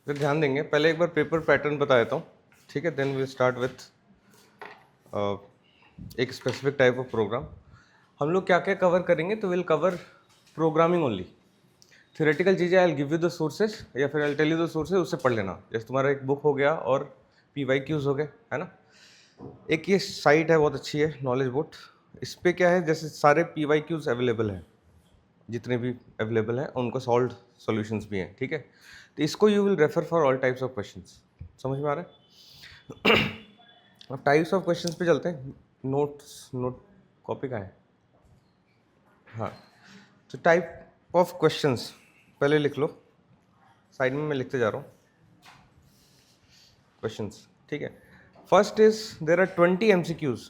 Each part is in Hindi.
फिर ध्यान देंगे, पहले एक बार पेपर पैटर्न बता देता हूँ, ठीक है। देन वी स्टार्ट विथ एक स्पेसिफिक टाइप ऑफ प्रोग्राम। हम लोग क्या क्या कवर करेंगे, तो will cover programming only. Theoretical चीज़ें I will give you the sources, या फिर I tell you the sources, उससे पढ़ लेना। जैसे तुम्हारा एक बुक हो गया और PYQs हो गए, है ना। एक ये साइट है बहुत अच्छी है, नॉलेज बोट। इस पर क्या है, जैसे सारे PYQs अवेलेबल हैं, जितने भी अवेलेबल हैं उनको सॉल्व सॉल्यूशंस भी हैं, ठीक है। तो इसको you will refer for all types of questions. समझ में आ रहा है? अब टाइप्स ऑफ क्वेश्चंस पे चलते हैं। नोट कॉपी का है, हाँ। तो टाइप ऑफ क्वेश्चंस पहले लिख लो, साइड में मैं लिखते जा रहा हूँ क्वेश्चंस, ठीक है। First is there are 20 MCQs।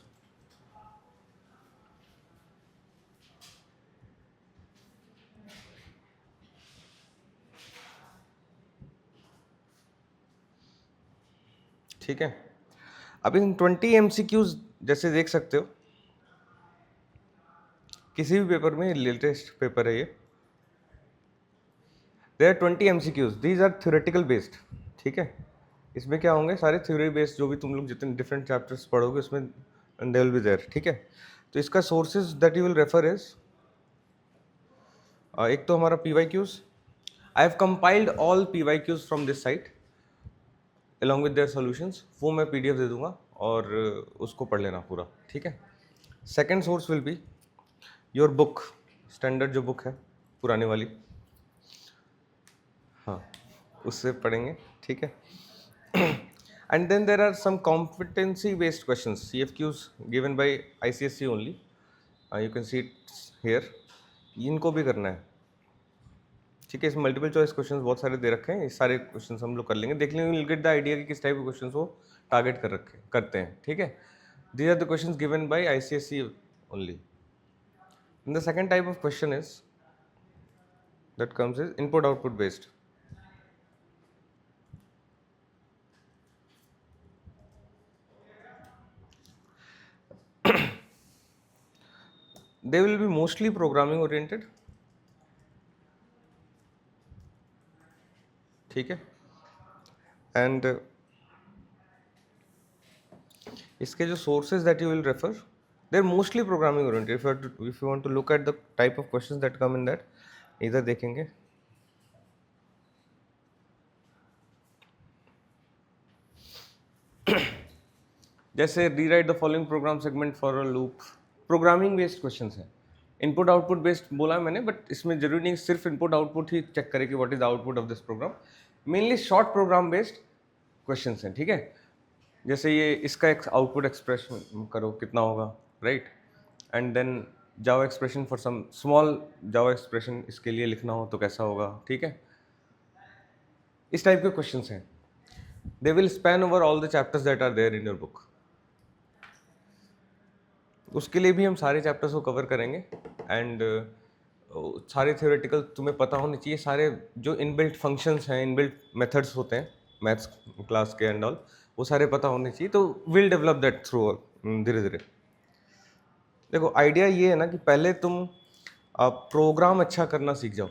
ठीक है, अब इन 20 MCQs जैसे देख सकते हो, किसी भी पेपर में, लेटेस्ट पेपर है ये, there are 20 MCQs, these are theoretical based, ठीक है। इसमें क्या होंगे, सारे थ्योरी बेस्ड, जो भी तुम लोग जितने डिफरेंट चैप्टर्स पढ़ोगे उसमें दे विल बी देयर, ठीक है। तो इसका sources that you will refer is, एक तो हमारा PYQs। I have compiled all PYQs from this site along with their solutions. वो मैं PDF दे दूंगा और उसको पढ़ लेना पूरा, ठीक है। Second source will be your book, standard जो बुक है पुरानी वाली, हाँ, उससे पढ़ेंगे, ठीक है। And then there are some competency based questions, CFQs given by ICSE only. You can see it here. इनको भी करना है, ठीक है। इसमें मल्टीपल चॉइस क्वेश्चंस बहुत सारे दे रखे हैं, ये सारे क्वेश्चंस हम लोग कर लेंगे, देख लेंगे, विल गेट द आइडिया कि किस टाइप के क्वेश्चंस वो टारगेट करते हैं, ठीक है। These are the questions given by ICSE only. And the second type of question is that comes is input output based. They will be mostly programming oriented, ठीक है। एंड इसके जो sources that you will refer, they are mostly programming oriented. If you want to look at the type of questions that come in that, इधर देखेंगे, जैसे rewrite the following program segment for a loop, programming based questions है। इनपुट आउटपुट बेस्ड बोला मैंने, बट इसमें जरूरी नहीं सिर्फ इनपुट आउटपुट ही चेक करे कि what is the output of this program. Mainly short program based questions हैं, ठीक है। जैसे ये इसका एक आउटपुट एक्सप्रेस करो कितना होगा, right. And then Java expression for some small Java expression, इसके लिए लिखना हो तो कैसा होगा, ठीक है। इस टाइप के क्वेश्चंस हैं। They will span over all the chapters that are there in your book. उसके लिए भी हम सारे चैप्टर्स को कवर करेंगे। एंड सारे थ्योरेटिकल तुम्हें पता होने चाहिए, सारे जो इनबिल्ट फंक्शंस हैं, इनबिल्ट मेथड्स होते हैं मैथ्स क्लास के एंड ऑल, वो सारे पता होने चाहिए। तो विल डेवलप दैट थ्रू धीरे धीरे। देखो आइडिया ये है ना कि पहले तुम प्रोग्राम अच्छा करना सीख जाओ,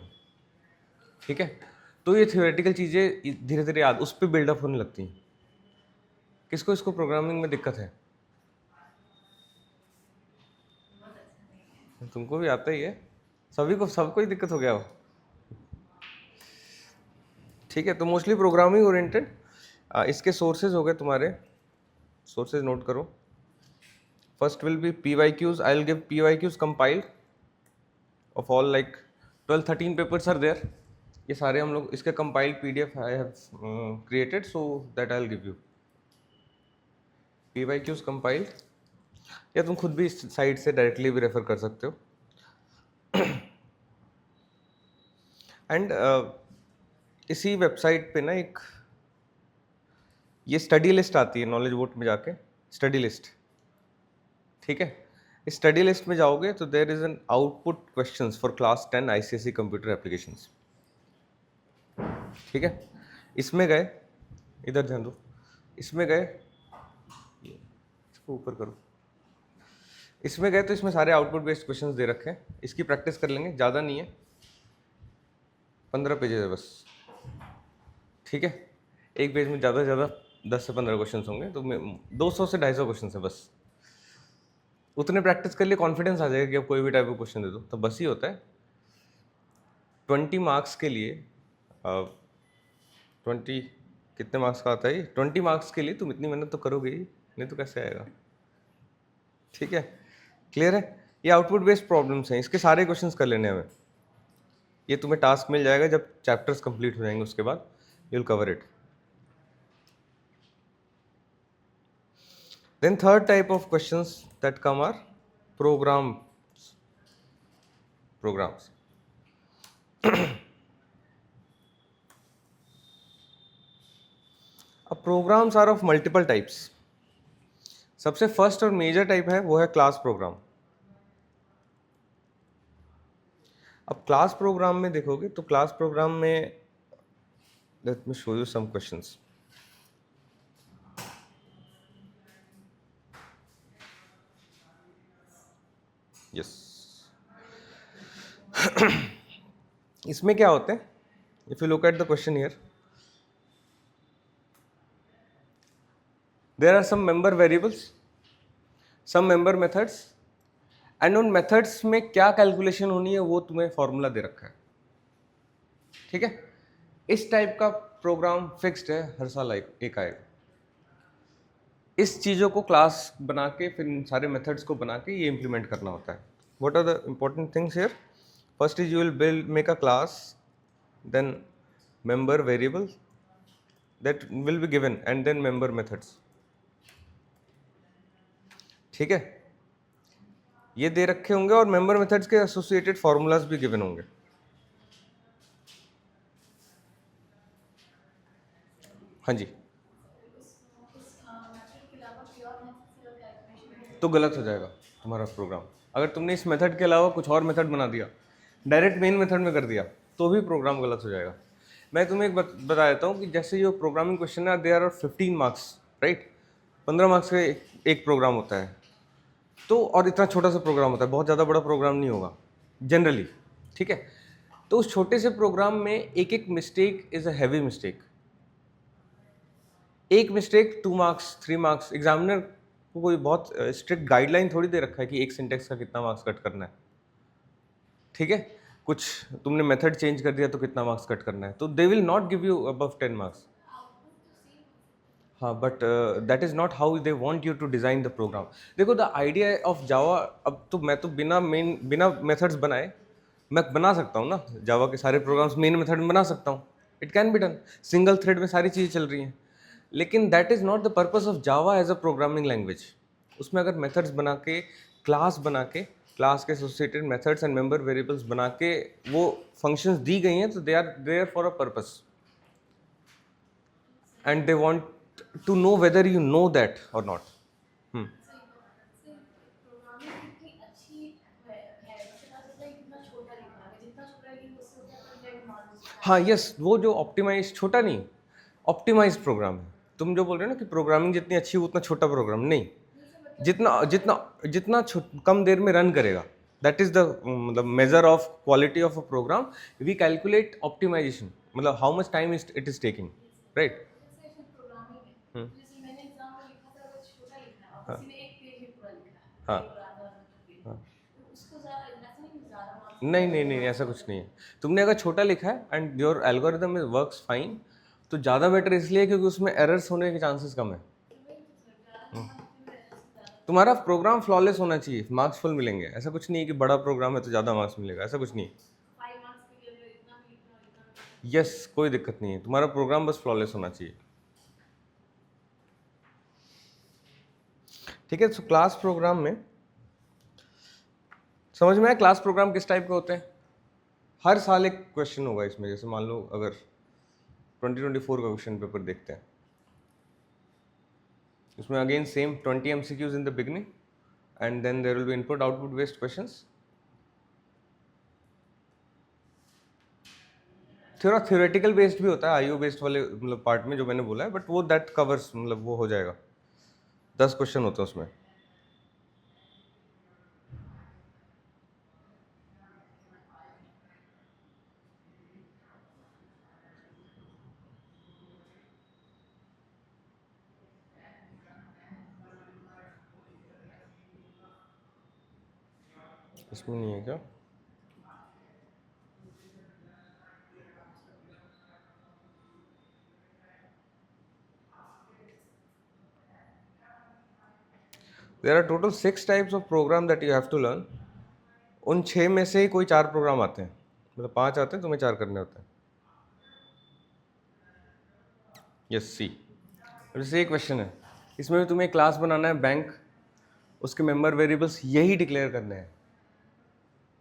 ठीक है। तो ये थ्योरेटिकल चीज़ें धीरे धीरे याद उस पर बिल्डअप होने लगती हैं। किसको इसको प्रोग्रामिंग में दिक्कत है? तुमको भी आता ही है, सभी को, सबको ही दिक्कत हो गया हो, ठीक है। तो मोस्टली प्रोग्रामिंग ओरिएंटेड। इसके सोर्सेज हो गए तुम्हारे, सोर्सेज नोट करो। First will be PYQs. I will give PYQs compiled of all like 12-13 papers are there. ये सारे हम लोग इसके compiled PDF I have created, so that I'll give you PYQs compiled, या तुम खुद भी इस साइट से डायरेक्टली भी रेफर कर सकते हो। एंड इसी वेबसाइट पे ना एक ये स्टडी लिस्ट आती है, नॉलेज बोट में जाके स्टडी लिस्ट, ठीक है। इस स्टडी लिस्ट में जाओगे तो there is an output questions for class 10 ICSE computer applications, ठीक है। इसमें गए, इधर ध्यान दो, इसमें गए, इसको ऊपर करो, इसमें गए तो इसमें सारे आउटपुट बेस्ड क्वेश्चंस दे रखे हैं। इसकी प्रैक्टिस कर लेंगे, ज़्यादा नहीं है, 15 पेजेस है बस, ठीक है। एक पेज में ज़्यादा से ज़्यादा 10 से 15 क्वेश्चन होंगे, तो 200 से 250 क्वेश्चन है बस। उतने प्रैक्टिस कर लिए कॉन्फिडेंस आ जाएगा कि अब कोई भी टाइप का क्वेश्चन दे दो, तो बस ही होता है। 20 मार्क्स के लिए 20 कितने मार्क्स का आता है ये? 20 मार्क्स के लिए तुम इतनी मेहनत तो करोगे ही, नहीं तो कैसे आएगा? ठीक है, क्लियर है? ये आउटपुट बेस्ड प्रॉब्लम्स हैं, इसके सारे क्वेश्चंस कर लेने हमें। ये तुम्हें टास्क मिल जाएगा जब चैप्टर्स कंप्लीट हो जाएंगे, उसके बाद you will cover it. Then third type of questions that come are programs. अब programs are of multiple types. सबसे फर्स्ट और मेजर टाइप है वो है क्लास प्रोग्राम। अब क्लास प्रोग्राम में देखोगे तो क्लास प्रोग्राम में let me show you some questions. Yes, इसमें क्या होते हैं? If you look at the question here, there are some member variables, some member methods, and उन मेथड्स में क्या कैलकुलेशन होनी है वो तुम्हें फॉर्मूला दे रखा है। ठीक है, इस टाइप का प्रोग्राम फिक्स्ड है, हर साल एक आएगा। इस चीज़ों को क्लास बना के फिर इन सारे मेथड्स को बना के ये इम्प्लीमेंट करना होता है। What are the important things here? First is you will build make a class, then member variable that will be given, and then member methods। ठीक है, ये दे रखे होंगे और मेंबर मेथड्स के एसोसिएटेड फॉर्मूलाज भी गिवन होंगे। हाँ जी, तो गलत हो जाएगा तुम्हारा प्रोग्राम। अगर तुमने इस मेथड के अलावा कुछ और मेथड बना दिया, डायरेक्ट मेन मेथड में कर दिया, तो भी प्रोग्राम गलत हो जाएगा। मैं तुम्हें एक बता देता हूँ कि जैसे जो प्रोग्रामिंग क्वेश्चन है, they are 15 marks, right? 15 marks का एक प्रोग्राम होता है, तो और इतना छोटा सा प्रोग्राम होता है, बहुत ज़्यादा बड़ा प्रोग्राम नहीं होगा जनरली। ठीक है, तो उस छोटे से प्रोग्राम में एक एक mistake is a heavy mistake. एक मिस्टेक 2 मार्क्स 3 मार्क्स। एग्जामिनर को कोई बहुत स्ट्रिक्ट गाइडलाइन थोड़ी दे रखा है कि एक सिंटेक्स का कितना मार्क्स कट करना है। ठीक है, कुछ तुमने मेथड चेंज कर दिया तो कितना मार्क्स कट करना है, तो they will not give you above 10 marks. हाँ, but that is not how they want you to design the program. देखो, द आइडिया ऑफ जावा, अब तो मैं तो बिना मेथड्स बनाए मैं बना सकता हूँ ना, जावा के सारे प्रोग्राम्स मेन मेथड में बना सकता हूँ। It can be done, single thread में सारी चीज़ें चल रही हैं। लेकिन that is not the purpose of Java as a programming language. उसमें अगर मेथड्स बना के, क्लास बना के, क्लास के associated methods and member variables बना के वो फंक्शंस दी गई हैं, तो they are there for a purpose, and they want to know whether you know that or not। हाँ, यस, वो जो ऑप्टिमाइज, छोटा नहीं, ऑप्टिमाइज प्रोग्राम है। तुम जो बोल रहे हो ना कि प्रोग्रामिंग जितनी अच्छी उतना छोटा प्रोग्राम नहीं, जितना जितना जितना कम देर में रन करेगा, दैट इज द मतलब measure of quality of a program. We calculate optimization, मतलब how much time it is taking, right? हाँ, हाँ, नहीं नहीं नहीं, ऐसा कुछ नहीं है। तुमने अगर छोटा लिखा है and your algorithm is works fine, तो ज़्यादा बेटर इसलिए क्योंकि उसमें एरर्स होने के चांसेस कम है। तुम्हारा प्रोग्राम फ्लॉलेस होना चाहिए, मार्क्स फुल मिलेंगे। ऐसा कुछ नहीं है कि बड़ा प्रोग्राम है तो ज़्यादा मार्क्स मिलेगा, ऐसा कुछ नहीं। यस, कोई दिक्कत नहीं है, तुम्हारा प्रोग्राम बस फ्लॉलेस होना चाहिए। ठीक है, तो क्लास प्रोग्राम में समझ में आया क्लास प्रोग्राम किस टाइप के होते हैं? हर साल एक क्वेश्चन होगा इसमें। जैसे मान लो अगर 2024 का क्वेश्चन पेपर देखते हैं, इसमें again same 20 MCQs in the beginning, and then there will be input output based questions. थोड़ा थ्योरेटिकल बेस्ड भी होता है, आईओ बेस्ड वाले मतलब पार्ट में जो मैंने बोला है, बट वो दैट कवर्स, मतलब वो हो जाएगा। 10 क्वेश्चन होते हैं उसमें। इसमें नहीं है क्या? There are total 6 types of program that you have to learn. उन 6 में से ही कोई 4 प्रोग्राम आते हैं, मतलब 5 आते हैं, तुम्हें 4 करने होते हैं. यस, सी. जैसे ये क्वेश्चन है, इसमें भी तुम्हें क्लास बनाना है बैंक, उसके मेंबर वेरिएबल्स यही डिक्लेयर करने हैं,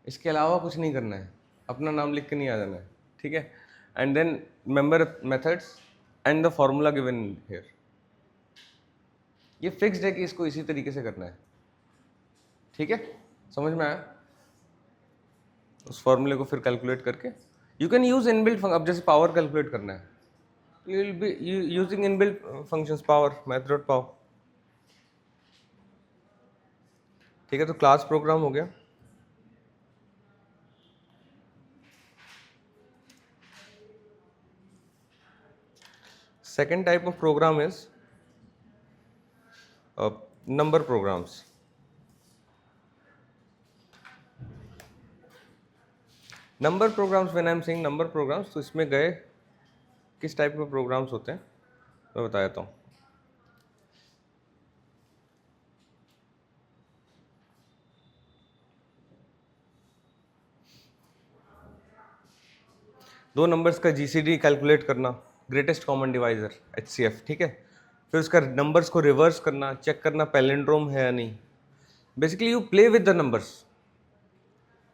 इसके अलावा कुछ नहीं करना है, अपना नाम लिख के नहीं आ जाना है, ठीक है. And then member methods and the formula given here. ये फिक्स्ड है कि इसको इसी तरीके से करना है, ठीक है. समझ में आया? उस फॉर्मूले को फिर कैलकुलेट करके यू कैन यूज इनबिल्ट. अब जैसे पावर कैलकुलेट करना है, you will be using inbuilt functions, power, math dot power, ठीक है. तो क्लास प्रोग्राम हो गया. Second type of program is number programs. Number programs, when I am saying number programs, तो इसमें गए किस टाइप के प्रोग्राम्स होते हैं मैं बता देता हूँ. दो नंबर्स का जीसीडी कैलकुलेट करना, ग्रेटेस्ट कॉमन डिवाइजर, एचसीएफ, ठीक है. फिर उसका नंबर्स को रिवर्स करना, चेक करना पैलिंड्रोम है या नहीं. Basically you play with the numbers.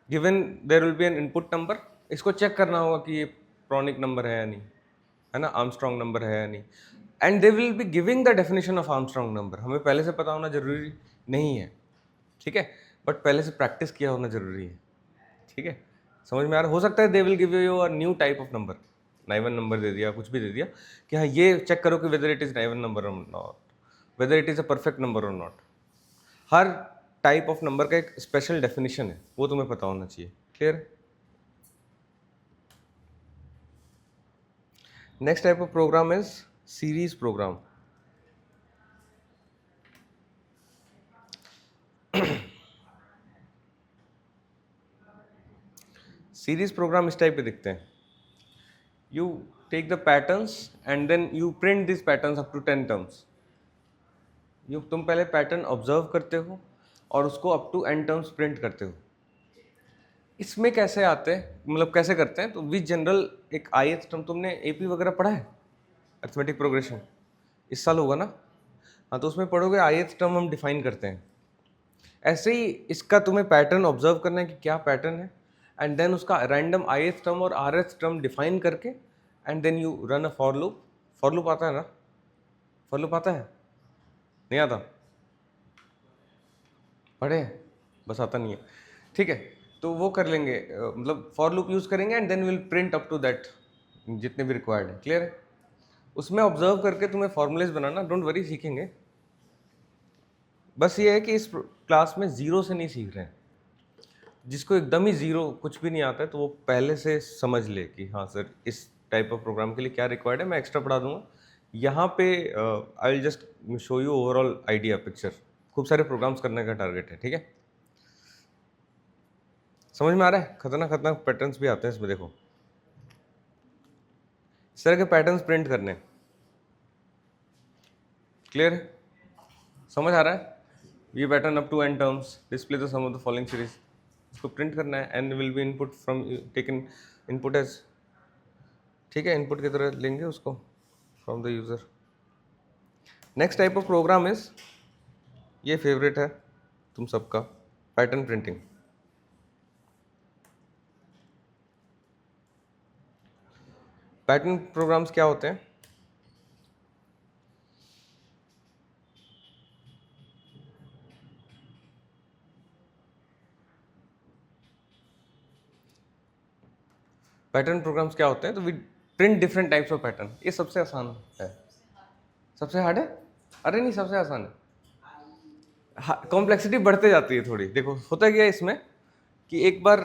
Given there will be an input number, इसको चेक करना होगा कि ये प्रॉनिक नंबर है या नहीं, है ना, आर्मस्ट्रॉन्ग नंबर है या नहीं. And they will be giving the definition of Armstrong number. हमें पहले से पता होना जरूरी नहीं है, ठीक है, बट पहले से प्रैक्टिस किया होना जरूरी है, ठीक है. समझ में आ रहा? हो सकता है they will give you a new type of number, Niven number दे दिया, कुछ भी दे दिया कि हाँ ये चेक करो कि whether it is Niven number और not, whether it is a perfect number और नॉट. हर टाइप ऑफ नंबर का एक स्पेशल डेफिनेशन है, वो तुम्हें पता होना चाहिए. Clear? Next type of program is series program. Series program इस टाइप के दिखते हैं. You take the patterns and then you print this patterns up to 10 terms. तुम पहले पैटर्न ऑब्जर्व करते हो और उसको up to n terms print करते हो. इसमें कैसे आते हैं, मतलब कैसे करते हैं, तो विच जनरल एक ith टर्म, तुमने एपी वगैरह पढ़ा है, अरिथमेटिक प्रोग्रेशन, इस साल होगा ना. हाँ, तो उसमें पढ़ोगे ith टर्म हम डिफाइन करते हैं. ऐसे ही इसका तुम्हें पैटर्न ऑब्जर्व करना है कि क्या पैटर्न है, एंड देन उसका रैंडम ith टर्म और rth टर्म डिफाइन करके and then you run a for loop. For loop आता है ना? फॉर लूप आता है? नहीं आता? पढ़े? बस आता नहीं है, ठीक है. तो वो कर लेंगे, मतलब फॉर लूप यूज करेंगे and then will print up to that जितने भी रिक्वायर्ड है. क्लियर है? उसमें ऑब्जर्व करके तुम्हें फॉर्मूलेज बनाना, डोंट वरी, सीखेंगे. बस ये है कि इस क्लास में जीरो से नहीं सीख रहे हैं. जिसको एकदम ही जीरो कुछ भी नहीं आता है तो वो पहले से समझ ले कि हाँ सर इस टाइप ऑफ प्रोग्राम के लिए क्या रिक्वायर्ड है, मैं एक्स्ट्रा पढ़ा दूंगा. यहाँ पे I will just show you overall idea, picture. खूब सारे प्रोग्राम्स करने का टारगेट है, ठीक है. समझ में आ रहा है? खतरनाक खतरनाक पैटर्न्स भी आते हैं इसमें, देखो इस तरह के पैटर्न्स प्रिंट करने. क्लियर है? समझ आ रहा है? ये pattern up to n terms, display the sum of the following series, इसको प्रिंट करना है. n will be input from taken input as, ठीक है, इनपुट की तरह लेंगे उसको from the user. Next type of program is, ये फेवरेट है तुम सबका, पैटर्न प्रिंटिंग. पैटर्न प्रोग्राम्स क्या होते हैं? पैटर्न प्रोग्राम्स क्या होते हैं? तो we print different types of pattern. ये सबसे आसान है. सबसे हार्ड है? अरे नहीं, सबसे आसान है. कॉम्प्लेक्सिटी बढ़ते जाती है थोड़ी. देखो होता क्या है इसमें कि एक बार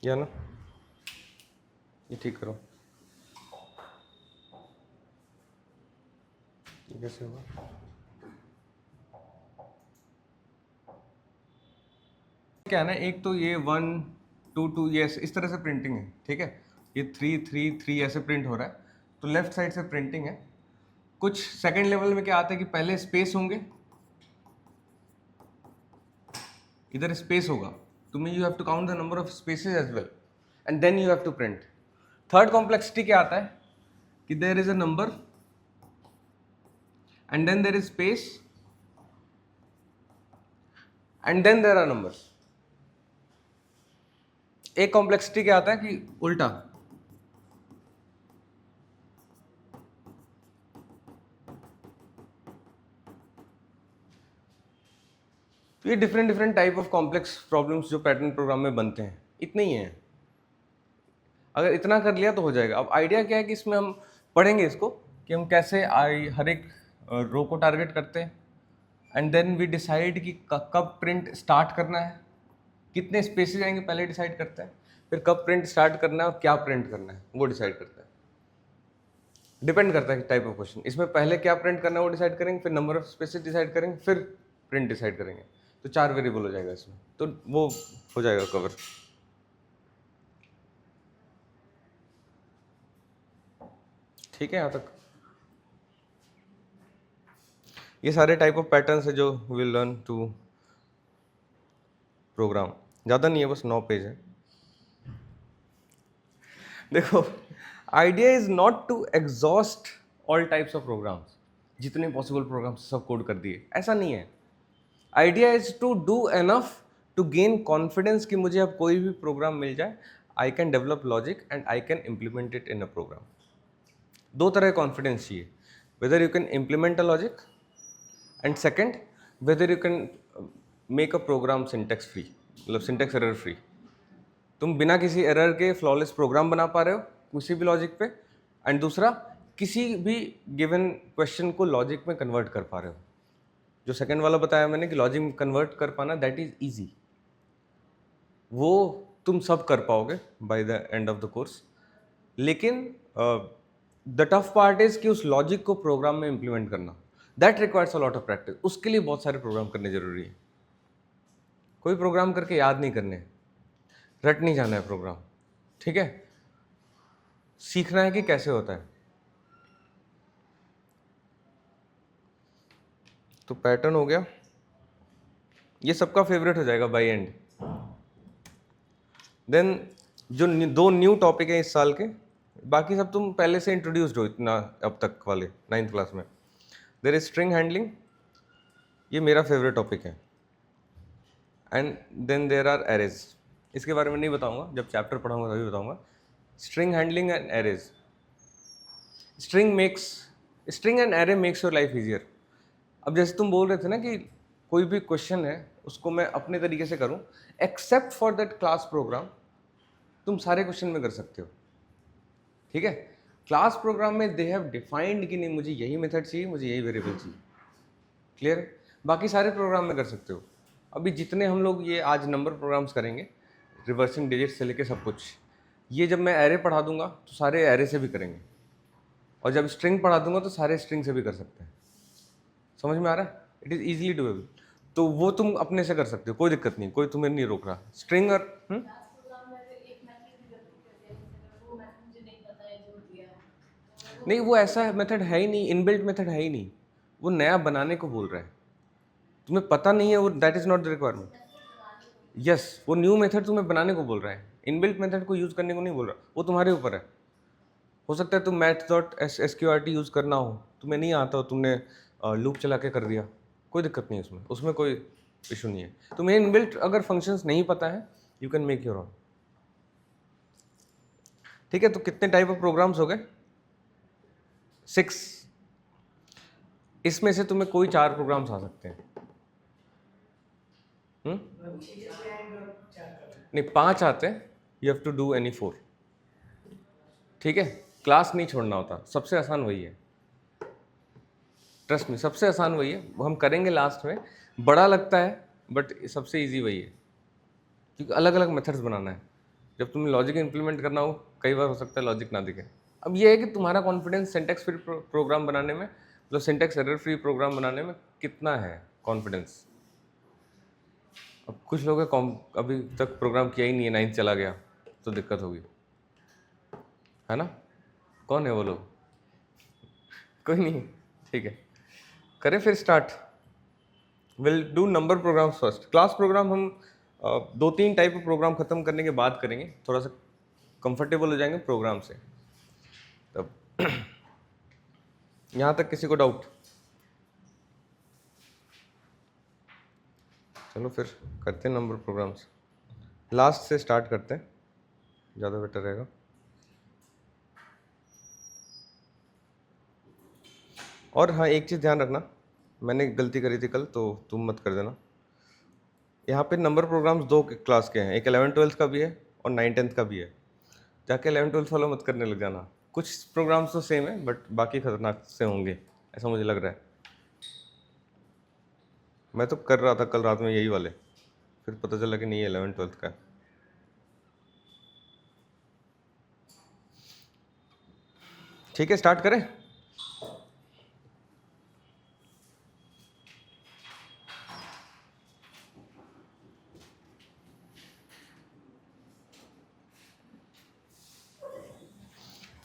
या ना, ये ठीक करो. ये कैसे होगा? क्या है ना, एक तो ये 1 2 2 ये इस तरह से प्रिंटिंग है, ठीक है, ये 3 3 3 ऐसे प्रिंट हो रहा है, तो लेफ्ट साइड से प्रिंटिंग है। कुछ सेकंड लेवल में क्या आता है कि पहले स्पेस होंगे, इधर स्पेस होगा, तुम्हें you have to count the number of spaces as well and then you have to print. Third complexity क्या आता है कि there is a number and then there is space and then there are numbers. एक कॉम्प्लेक्सिटी क्या आता है कि उल्टा, तो ये different different type of complex problems जो पैटर्न प्रोग्राम में बनते हैं, इतने ही हैं। अगर इतना कर लिया तो हो जाएगा। अब आइडिया क्या है कि इसमें हम पढ़ेंगे इसको कि हम कैसे हर एक रो को टारगेट करते हैं एंड देन वी डिसाइड कि कब प्रिंट स्टार्ट करना है, कितने स्पेसेस आएंगे पहले डिसाइड करते हैं, फिर कब प्रिंट स्टार्ट करना है और क्या प्रिंट करना है वो डिसाइड करता है। डिपेंड करता है टाइप ऑफ क्वेश्चन, इसमें पहले क्या प्रिंट करना है वो डिसाइड करेंगे, फिर नंबर ऑफ स्पेसेस डिसाइड करेंगे, फिर प्रिंट डिसाइड करेंगे। तो 4 वेरिएबल हो जाएगा इसमें, तो वो हो जाएगा कवर। ठीक है, यहाँ तक ये सारे टाइप ऑफ पैटर्न्स है जो विल लर्न टू प्रोग्राम। ज़्यादा नहीं है, बस 9 पेज है। देखो, idea is not to exhaust all types of programs, जितने पॉसिबल प्रोग्राम्स सब कोड कर दिए, ऐसा नहीं है। Idea is to do enough to gain confidence कि मुझे अब कोई भी प्रोग्राम मिल जाए, I can develop logic and I can implement it in a program. 2 तरह का कॉन्फिडेंस चाहिए, whether you can implement a logic and second whether you can make a programme syntax free, मतलब सिंटेक्स एरर फ्री। तुम बिना किसी एरर के फ्लॉलेस प्रोग्राम बना पा रहे हो किसी भी लॉजिक पे, एंड दूसरा किसी भी गिवन क्वेश्चन को लॉजिक में कन्वर्ट कर पा रहे हो। जो सेकंड वाला बताया मैंने कि लॉजिक में कन्वर्ट कर पाना, दैट इज ईजी, वो तुम सब कर पाओगे by the end of the course. लेकिन द टफ पार्ट इज कि उस लॉजिक को प्रोग्राम में इंप्लीमेंट करना, that requires a lot of practice. उसके लिए बहुत सारे प्रोग्राम करने जरूरी है। कोई प्रोग्राम करके याद नहीं करने, रट नहीं जाना है प्रोग्राम, ठीक है, सीखना है कि कैसे होता है। तो पैटर्न हो गया, ये सबका फेवरेट हो जाएगा बाय एंड। देन जो 2 न्यू टॉपिक है इस साल के, बाकी सब तुम पहले से इंट्रोड्यूस्ड हो इतना अब तक वाले 9th क्लास में। देयर इज स्ट्रिंग हैंडलिंग, ये मेरा फेवरेट टॉपिक है, and then there are arrays. इसके बारे में नहीं बताऊंगा, जब चैप्टर पढ़ाऊंगा तभी बताऊंगा। String handling and arrays, string and array makes your life easier. अब जैसे तुम बोल रहे थे ना कि कोई भी क्वेश्चन है उसको मैं अपने तरीके से करूं, except for that class program तुम सारे क्वेश्चन में कर सकते हो, ठीक है। क्लास प्रोग्राम में दे हैव डिफाइंड कि नहीं मुझे यही मेथड चाहिए, मुझे यही वेरिएबल चाहिए, क्लियर। बाकी सारे प्रोग्राम में कर सकते हो। अभी जितने हम लोग ये आज नंबर प्रोग्राम्स करेंगे, रिवर्सिंग डिजिट से लेके सब कुछ, ये जब मैं एरे पढ़ा दूंगा तो सारे एरे से भी करेंगे, और जब स्ट्रिंग पढ़ा दूंगा तो सारे स्ट्रिंग से भी कर सकते हैं। समझ में आ रहा है? It is easily doable. तो वो तुम अपने से कर सकते हो, कोई दिक्कत नहीं, कोई तुम्हें नहीं रोक रहा। स्ट्रिंग और नहीं, वो ऐसा मेथड है ही नहीं, इनबिल्ट मेथड है ही नहीं, वो नया बनाने को बोल रहा है। तुम्हें पता नहीं है वो, that is not the requirement. Yes, वो न्यू मेथड तुम्हें बनाने को बोल रहा है, इनबिल्ट मेथड को यूज करने को नहीं बोल रहा। वो तुम्हारे ऊपर है। हो सकता है तुम math.sqrt यूज करना हो, तुम्हें नहीं आता हो, तुमने लूप चला के कर दिया, कोई दिक्कत नहीं उसमें, उसमें कोई इशू नहीं है। तुम्हें इनबिल्ट अगर फंक्शंस नहीं पता है, you can make your own, ठीक है। तो कितने टाइप ऑफ प्रोग्राम्स हो गए? 6। इसमें से तुम्हें कोई 4 प्रोग्राम्स आ सकते हैं। नहीं, 5 आते हैं, you have to do any 4, ठीक है। क्लास नहीं छोड़ना होता, सबसे आसान वही है, ट्रस्ट में, सबसे आसान वही है। वो हम करेंगे लास्ट में, बड़ा लगता है बट सबसे इजी वही है, क्योंकि अलग अलग मेथड्स बनाना है। जब तुम्हें लॉजिक इंप्लीमेंट करना हो, कई बार हो सकता है लॉजिक ना दिखे। अब ये है कि तुम्हारा कॉन्फिडेंस सिंटैक्स फ्री प्रोग्राम बनाने में मतलब सिंटैक्स एरर फ्री प्रोग्राम बनाने में कितना है कॉन्फिडेंस? अब कुछ लोग अभी तक प्रोग्राम किया ही नहीं है, 9th चला गया तो दिक्कत होगी, है ना? कौन है वो लोग? कोई नहीं, ठीक है, करें फिर start. Will do number programs first. Class program हम 2-3 टाइप ऑफ प्रोग्राम खत्म करने के बाद करेंगे, थोड़ा सा कंफर्टेबल हो जाएंगे प्रोग्राम से। तब यहाँ तक किसी को डाउट? चलो फिर करते हैं नंबर प्रोग्राम्स, लास्ट से स्टार्ट करते हैं, ज़्यादा बेटर रहेगा। और हाँ, एक चीज़ ध्यान रखना, मैंने गलती करी थी कल, तो तुम मत कर देना। यहाँ पे नंबर प्रोग्राम्स 2 क्लास के हैं, एक 11th-12th का भी है और 9th-10th का भी है। जाके 11th-12th वाला मत करने लग जाना। कुछ प्रोग्राम्स तो सेम है बट बाकी खतरनाक से होंगे, ऐसा मुझे लग रहा है। मैं तो कर रहा था कल रात में यही वाले, फिर पता चला कि नहीं, 11th-12th का है। ठीक है, स्टार्ट करें।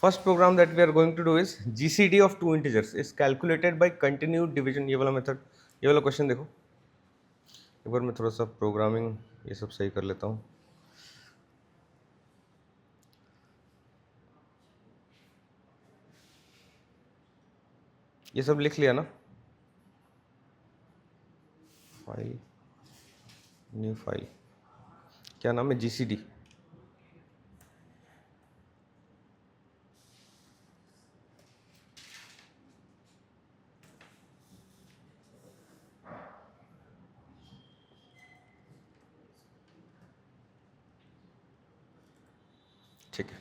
First program that we are going to do is GCD of two integers is calculated by continued division। ये वाला मेथड, ये वाला क्वेश्चन देखो एक बार। मैं थोड़ा सा प्रोग्रामिंग ये सब सही कर लेता हूँ। ये सब लिख लिया ना? फाइल, न्यू फाइल, क्या नाम है? GCD। ठीक है,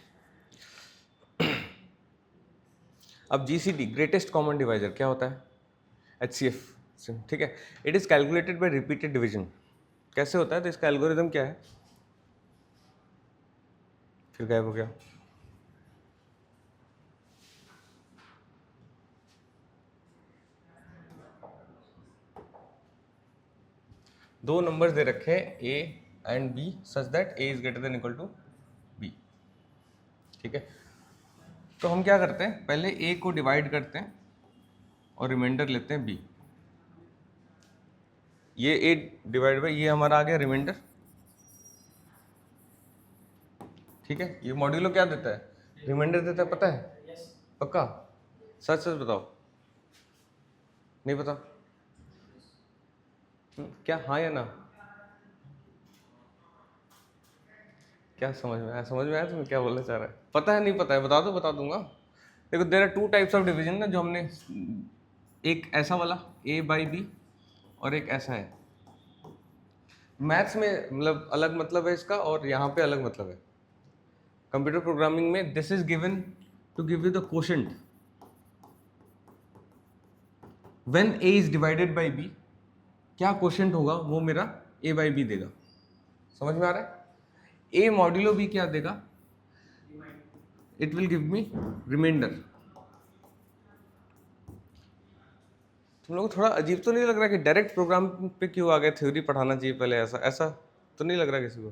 अब GCD ग्रेटेस्ट कॉमन डिवाइजर क्या होता है? HCF। ठीक है, it is calculated by repeated division. कैसे होता है? तो इसका एल्गोरिदम क्या है? फिर गायब हो गया। दो नंबर्स दे रखे हैं A and B such that A is greater than equal to B। ठीक है, तो हम क्या करते हैं, पहले A को डिवाइड करते हैं और रिमाइंडर लेते हैं B। ये A डिवाइड बाई ये हमारा आ गया रिमाइंडर। ठीक है, ये मॉड्यूलो क्या देता है? रिमाइंडर देता है, पता है? पक्का? सच सच बताओ, नहीं पता? क्या हाँ या ना? क्या समझ में आया? समझ में आया तुम्हें क्या बोलना चाह रहा है? पता है नहीं पता है? बता दो, बता दूंगा। देखो, there are 2 types of division ना, जो हमने, एक ऐसा वाला A बाई B और एक ऐसा है। मैथ्स में मतलब अलग मतलब है इसका और यहाँ पे अलग मतलब है। कंप्यूटर प्रोग्रामिंग में this is given to give you the quotient when A is divided by B। क्या कोशेंट होगा वो मेरा A बाई B देगा। समझ में आ रहा है? A मॉड्यूलो B क्या देगा? It will give me remainder. तुम लोग को थोड़ा अजीब तो नहीं लग रहा कि डायरेक्ट प्रोग्राम पे क्यों आ गए? थ्योरी पढ़ाना चाहिए पहले, ऐसा ऐसा तो नहीं लग रहा किसी को?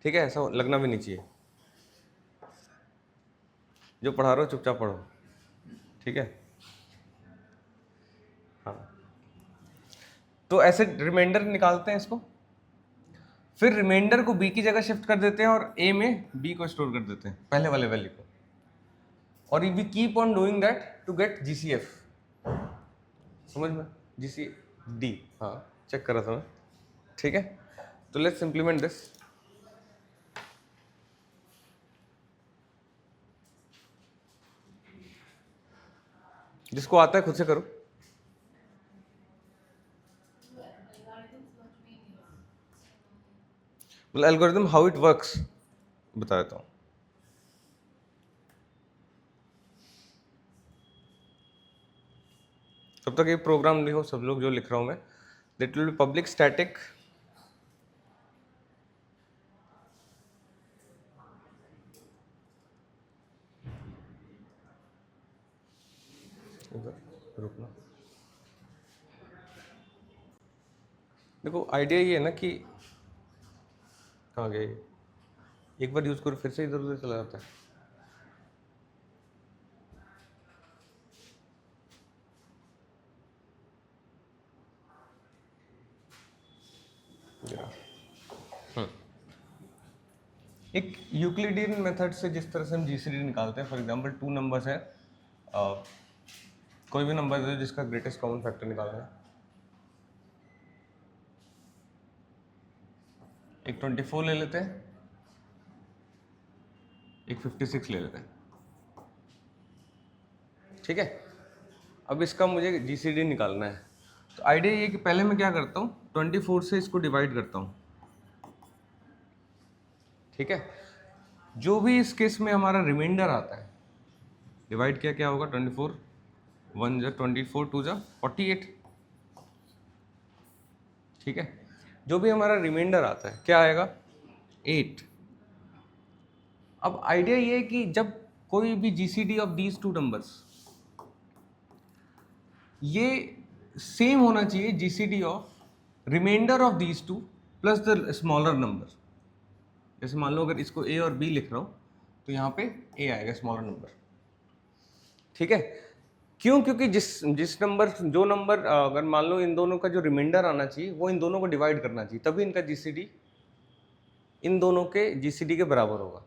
ठीक है, ऐसा लगना भी नहीं चाहिए। जो पढ़ा रहे हो चुपचाप पढ़ो, ठीक है? हाँ, तो ऐसे रिमाइंडर निकालते हैं इसको, फिर रिमाइंडर को B की जगह शिफ्ट कर देते हैं और A में B को स्टोर कर देते हैं, पहले वाले वैल्यू को, और we keep on doing that to get GCF। समझ में? GCD, हाँ चेक करा था मैं। ठीक है, तो लेट्स इम्प्लीमेंट दिस। जिसको आता है खुद से करो। मतलब एल्गोरिथम हाउ इट वर्क्स बता देता हूँ। तब तक ये प्रोग्राम लिखो सब लोग, जो लिख रहा हूँ मैं। That will be public static रुकना, देखो आइडिया ये है ना कि कहाँ गए, एक बार यूज करो फिर से इधर उधर चला जाता है। एक यूक्लिडियन मेथड से जिस तरह से हम जीसीडी निकालते हैं, फॉर एग्जांपल टू नंबर्स है, कोई भी नंबर है जिसका ग्रेटेस्ट कॉमन फैक्टर निकालना है, एक 24 ले लेते हैं, एक 56 ले लेते हैं, ठीक है। अब इसका मुझे जीसीडी निकालना है, तो आइडिया ये कि पहले मैं क्या करता हूँ, 24 से इसको डिवाइड करता हूँ, ठीक है। जो भी इस केस में हमारा रिमाइंडर आता है, डिवाइड किया क्या होगा, 24 1 जा 24 2 जा 48, ठीक है। जो भी हमारा रिमाइंडर आता है क्या आएगा, 8। अब आइडिया ये है कि जब कोई भी GCD of these two numbers, ये सेम होना चाहिए GCD of remainder of these two plus the smaller number. जैसे मान लो अगर इसको ए और बी लिख रहा हूँ तो यहाँ पे ए आएगा स्मॉलर नंबर, ठीक है। क्यों, क्योंकि जिस नंबर, जो नंबर अगर मान लो इन दोनों का जो रिमाइंडर आना चाहिए वो इन दोनों को डिवाइड करना चाहिए, तभी इनका जीसीडी इन दोनों के जीसीडी के बराबर होगा।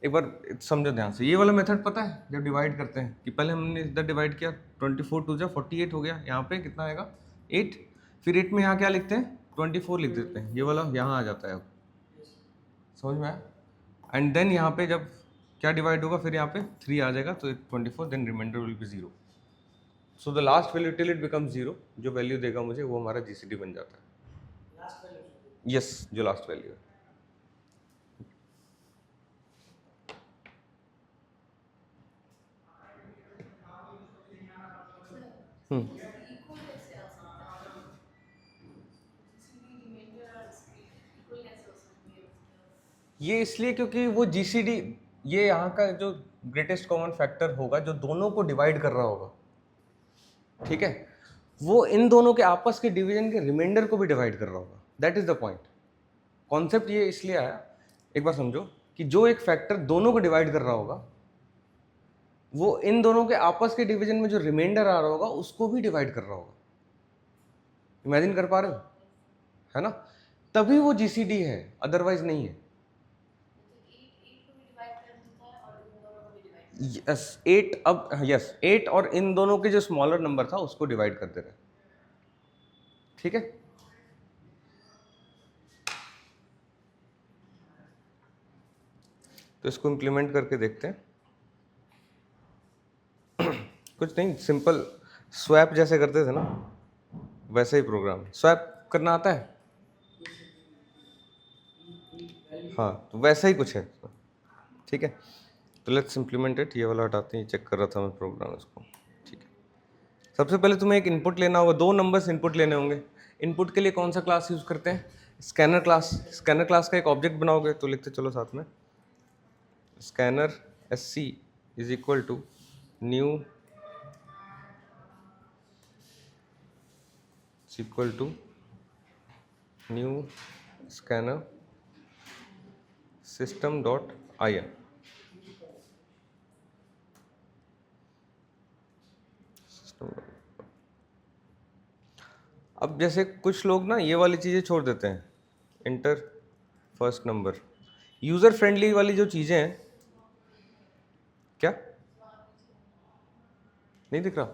एक बार समझो ध्यान से, ये वाला मेथड पता है जब डिवाइड करते हैं कि पहले हमने इधर डिवाइड किया, 24 2 जा 48 हो गया, यहाँ पे कितना आएगा 8, फिर 8 में यहाँ क्या लिखते हैं, 24 लिख देते हैं, ये वाला यहाँ आ जाता है। अब समझ में आया। एंड देन यहाँ पे जब क्या डिवाइड होगा, फिर यहाँ पे 3 आ जाएगा, तो 24, then remainder will be 0। So the last value till it become 0, जो वैल्यू देगा मुझे वो हमारा जीसीडी बन जाता है। यस, जो लास्ट वैल्यू है। ये इसलिए क्योंकि वो जीसीडी, ये यहाँ का जो ग्रेटेस्ट कॉमन फैक्टर होगा जो दोनों को डिवाइड कर रहा होगा, ठीक है, वो इन दोनों के आपस के डिवीजन के रिमाइंडर को भी डिवाइड कर रहा होगा। That is the point. Concept ये इसलिए आया, एक बार समझो कि जो एक फैक्टर दोनों को डिवाइड कर रहा होगा वो इन दोनों के आपस के डिवीजन में जो रिमाइंडर आ रहा होगा उसको भी डिवाइड कर रहा होगा। इमेजिन कर पा रहे हो, है ना, तभी वो जीसीडी है, अदरवाइज नहीं है। यस 8, अब यस 8 और इन दोनों के जो स्मॉलर नंबर था उसको डिवाइड कर दे रहे, ठीक है। तो इसको इम्प्लीमेंट करके देखते हैं। कुछ नहीं, सिंपल स्वैप जैसे करते थे ना वैसे ही प्रोग्राम। स्वैप करना आता है, हाँ, तो वैसा ही कुछ है, ठीक है। तो लेट्स इम्प्लीमेंट इट। ये वाला हटाते हैं, चेक कर रहा था मैं प्रोग्राम इसको, ठीक है। सबसे पहले तुम्हें एक इनपुट लेना होगा, 2 नंबर्स इनपुट लेने होंगे। इनपुट के लिए कौन सा क्लास यूज़ करते हैं, स्कैनर क्लास। स्कैनर क्लास का एक ऑब्जेक्ट बनाओगे, तो लिखते चलो साथ में, scanner SC is equal to new equal to new scanner system dot IN। अब जैसे कुछ लोग ना ये वाली चीज़ें छोड़ देते हैं, inter first number, user friendly वाली जो चीज़ें हैं, क्या नहीं दिख रहा,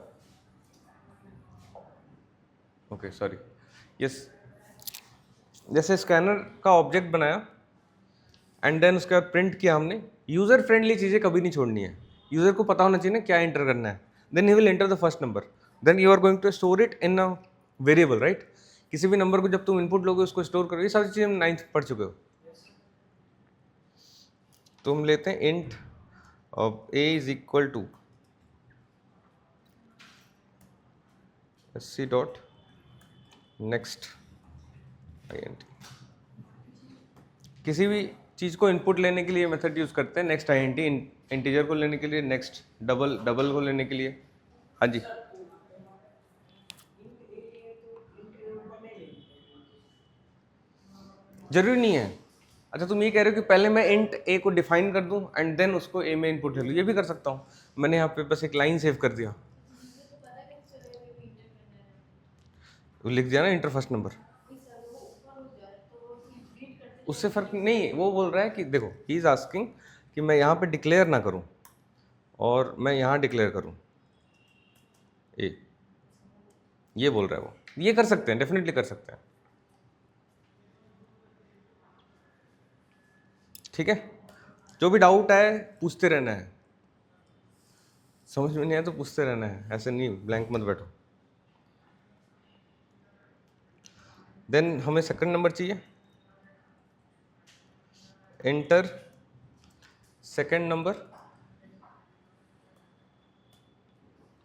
ओके सॉरी, यस। जैसे स्कैनर का ऑब्जेक्ट बनाया एंड देन उसके बाद प्रिंट किया हमने, यूज़र फ्रेंडली चीज़ें कभी नहीं छोड़नी है। यूज़र को पता होना चाहिए ना क्या एंटर करना है, then he will enter the first number, then you are going to store it in a variable, right. किसी भी नंबर को जब तुम इनपुट लोगे उसको स्टोर करोगे, सारी चीज़ें हम 9th पढ़ चुके हो। तो हम लेते हैं int of a is equal to SC dot next INT। किसी भी चीज़ को इनपुट लेने के लिए मेथड यूज़ करते हैं नेक्स्ट INT, इंटीजर को लेने के लिए नेक्स्ट, डबल को लेने के लिए, हाँ जी जरूरी नहीं है। अच्छा तुम ये कह रहे हो कि पहले मैं इंट ए को डिफाइन कर दूं एंड देन उसको ए में इनपुट ले लूँ, ये भी कर सकता हूँ। मैंने यहाँ पे बस एक लाइन सेव कर दिया, लिख दिया ना इंटर फर्स्ट नंबर, उससे फर्क नहीं। वो बोल रहा है कि देखो ही इज आस्किंग कि मैं यहाँ पे डिक्लेयर ना करूँ और मैं यहाँ डिक्लेयर करूँ ए, ये बोल रहा है वो। ये कर सकते हैं, डेफिनेटली कर सकते हैं, ठीक है। जो भी डाउट आए पूछते रहना है, समझ में नहीं आया तो पूछते रहना है, ऐसे नहीं ब्लैंक मत बैठो। देन हमें सेकंड नंबर चाहिए, enter second number,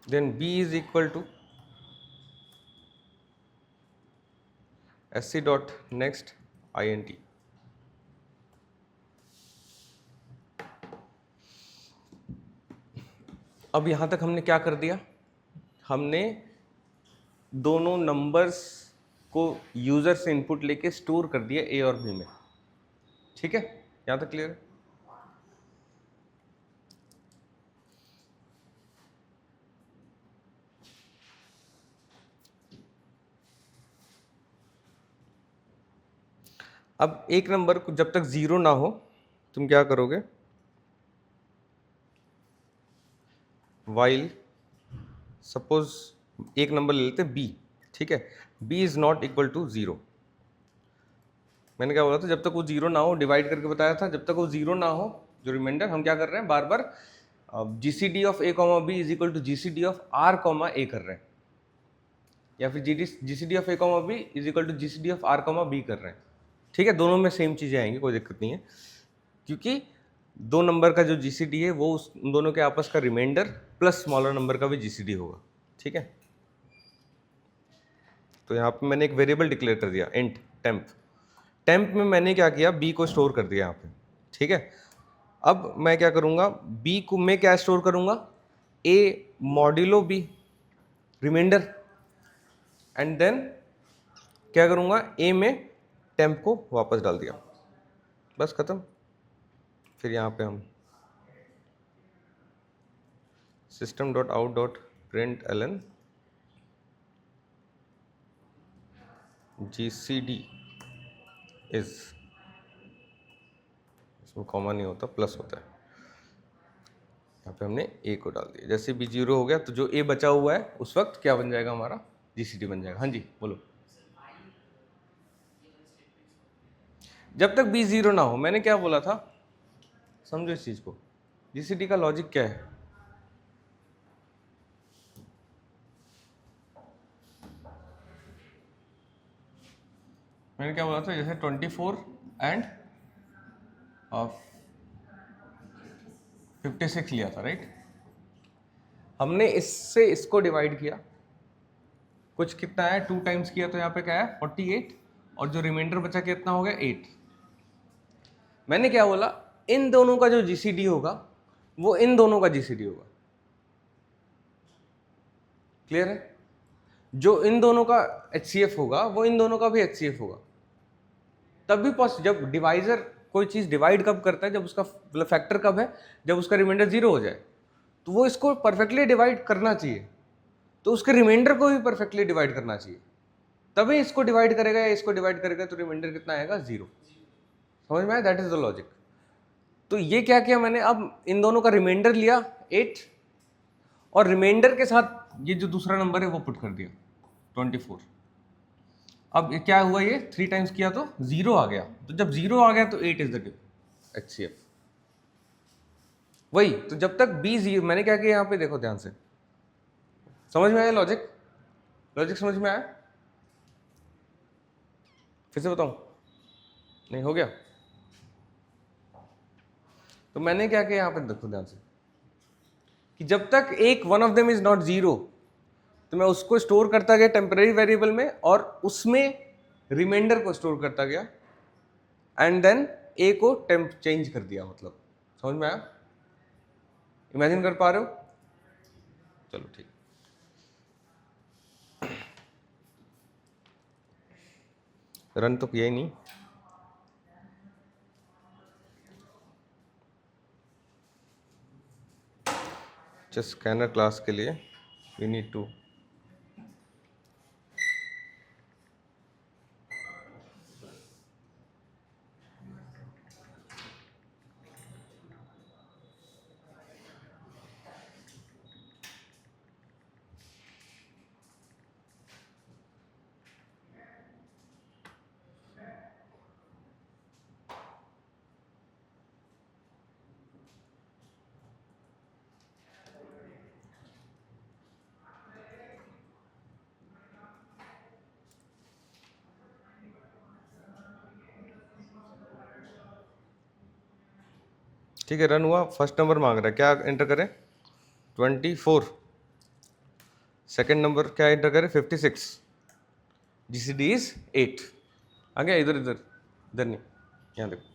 then b is equal to sc dot next int। अब यहां तक हमने क्या कर दिया, हमने दोनों नंबर्स को यूजर से इनपुट लेके स्टोर कर दिया ए और बी में, ठीक है। यहां तक क्लियर है? अब एक नंबर को जब तक जीरो ना हो तुम क्या करोगे, वाइल सपोज एक नंबर ले लेते बी, ठीक है, B is not equal to zero. मैंने क्या बोला था, जब तक वो जीरो ना हो, डिवाइड करके बताया था, जब तक वो जीरो ना हो जो रिमाइंडर, हम क्या कर रहे हैं बार बार GCD of A comma B is equal to GCD of R comma A कर रहे हैं, या फिर GCD of A comma B is equal to GCD of R comma B कर रहे हैं, ठीक है। दोनों में सेम चीज़ें आएंगी, कोई दिक्कत नहीं है, क्योंकि दो नंबर का जो जीसीडी है वो उन दोनों के आपस का रिमाइंडर प्लस स्मॉलर नंबर का भी जीसीडी होगा, ठीक है। तो यहाँ पे मैंने एक वेरिएबल डिक्लेयर कर दिया इंट टेम्प। टेम्प में मैंने क्या किया, बी को स्टोर कर दिया यहाँ पे, ठीक है। अब मैं क्या करूँगा, बी को मैं क्या स्टोर करूँगा, A modulo B remainder, and then क्या करूँगा, ए में टेम्प को वापस डाल दिया, बस खत्म। फिर यहाँ पे हम system dot out dot println GCD is, इसमें कॉमा नहीं होता, प्लस होता है, यहाँ पे हमने ए को डाल दिया। जैसे बी जीरो हो गया तो जो ए बचा हुआ है उस वक्त क्या बन जाएगा, हमारा जीसीडी बन जाएगा। हाँ जी बोलो। जब तक बी जीरो ना हो, मैंने क्या बोला था, समझो इस चीज को, जीसीडी का लॉजिक क्या है, मैंने क्या बोला था, जैसे 24 एंड 56 लिया था, राइट। हमने इससे इसको डिवाइड किया, कुछ कितना है 2 टाइम्स किया तो यहाँ पे क्या है 48, और जो रिमाइंडर बचा कितना हो गया 8। मैंने क्या बोला, इन दोनों का जो जीसीडी होगा वो इन दोनों का जीसीडी होगा, क्लियर है। जो इन दोनों का एचसीएफ होगा वो इन दोनों का भी एचसीएफ होगा। तब भी जब डिवाइजर कोई चीज डिवाइड कब करता है, जब उसका मतलब फैक्टर कब है, जब उसका रिमाइंडर जीरो हो जाए, तो वो इसको परफेक्टली डिवाइड करना चाहिए, तो उसके रिमाइंडर को भी परफेक्टली डिवाइड करना चाहिए, तभी इसको डिवाइड करेगा या इसको डिवाइड करेगा तो रिमाइंडर कितना आएगा, जीरो। समझ में आया, दैट इज द लॉजिक। तो ये क्या किया मैंने, अब इन दोनों का रिमाइंडर लिया 8 और रिमाइंडर के साथ ये जो दूसरा नंबर है वो पुट कर दिया 24। अब ये क्या हुआ, ये 3 टाइम्स किया तो 0 आ गया, तो जब 0 आ गया तो 8 इज द एचसीएफ। वही तो, जब तक बी जीरो, मैंने क्या किया यहाँ पे देखो ध्यान से, समझ में आया लॉजिक, लॉजिक समझ में आया, फिर से बताऊं, नहीं हो गया। तो मैंने क्या किया यहाँ पे देखो ध्यान से, कि जब तक एक one of them is not zero, तो मैं उसको स्टोर करता गया टेम्पररी वेरिएबल में, और उसमें रिमाइंडर को स्टोर करता गया, एंड देन ए को टेम्प चेंज कर दिया। मतलब समझ में आया, इमेजिन कर पा रहे हो, चलो ठीक। रन तो किया ही नहीं, जस्ट स्कैनर क्लास के लिए वी नीड टू ठीक है, रन हुआ। फर्स्ट नंबर मांग रहा है, क्या एंटर करें? 24। सेकेंड नंबर क्या एंटर करें? 56। GCD is 8। आ गया? इधर इधर इधर नहीं, यहाँ देखो।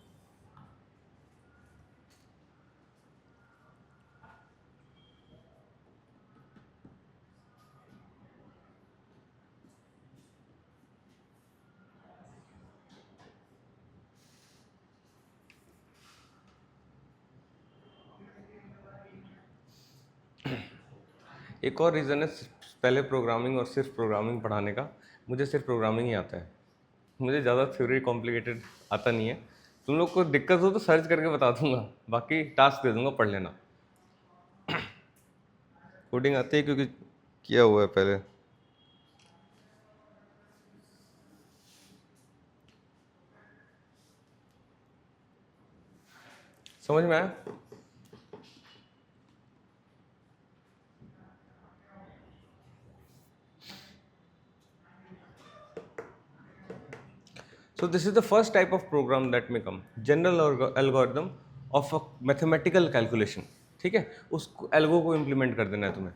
एक और रीज़न है पहले प्रोग्रामिंग और सिर्फ प्रोग्रामिंग पढ़ाने का। मुझे सिर्फ प्रोग्रामिंग ही आता है, मुझे ज़्यादा थ्योरी कॉम्प्लिकेटेड आता नहीं है। तुम लोग को दिक्कत हो तो सर्च करके बता दूंगा, बाकी टास्क दे दूंगा, पढ़ लेना। कोडिंग आती है क्योंकि किया हुआ है पहले। समझ में आया? So this is the first type of program that may come, general algorithm of a mathematical calculation। ठीक है, उस एल्गो को इम्प्लीमेंट कर देना है तुम्हें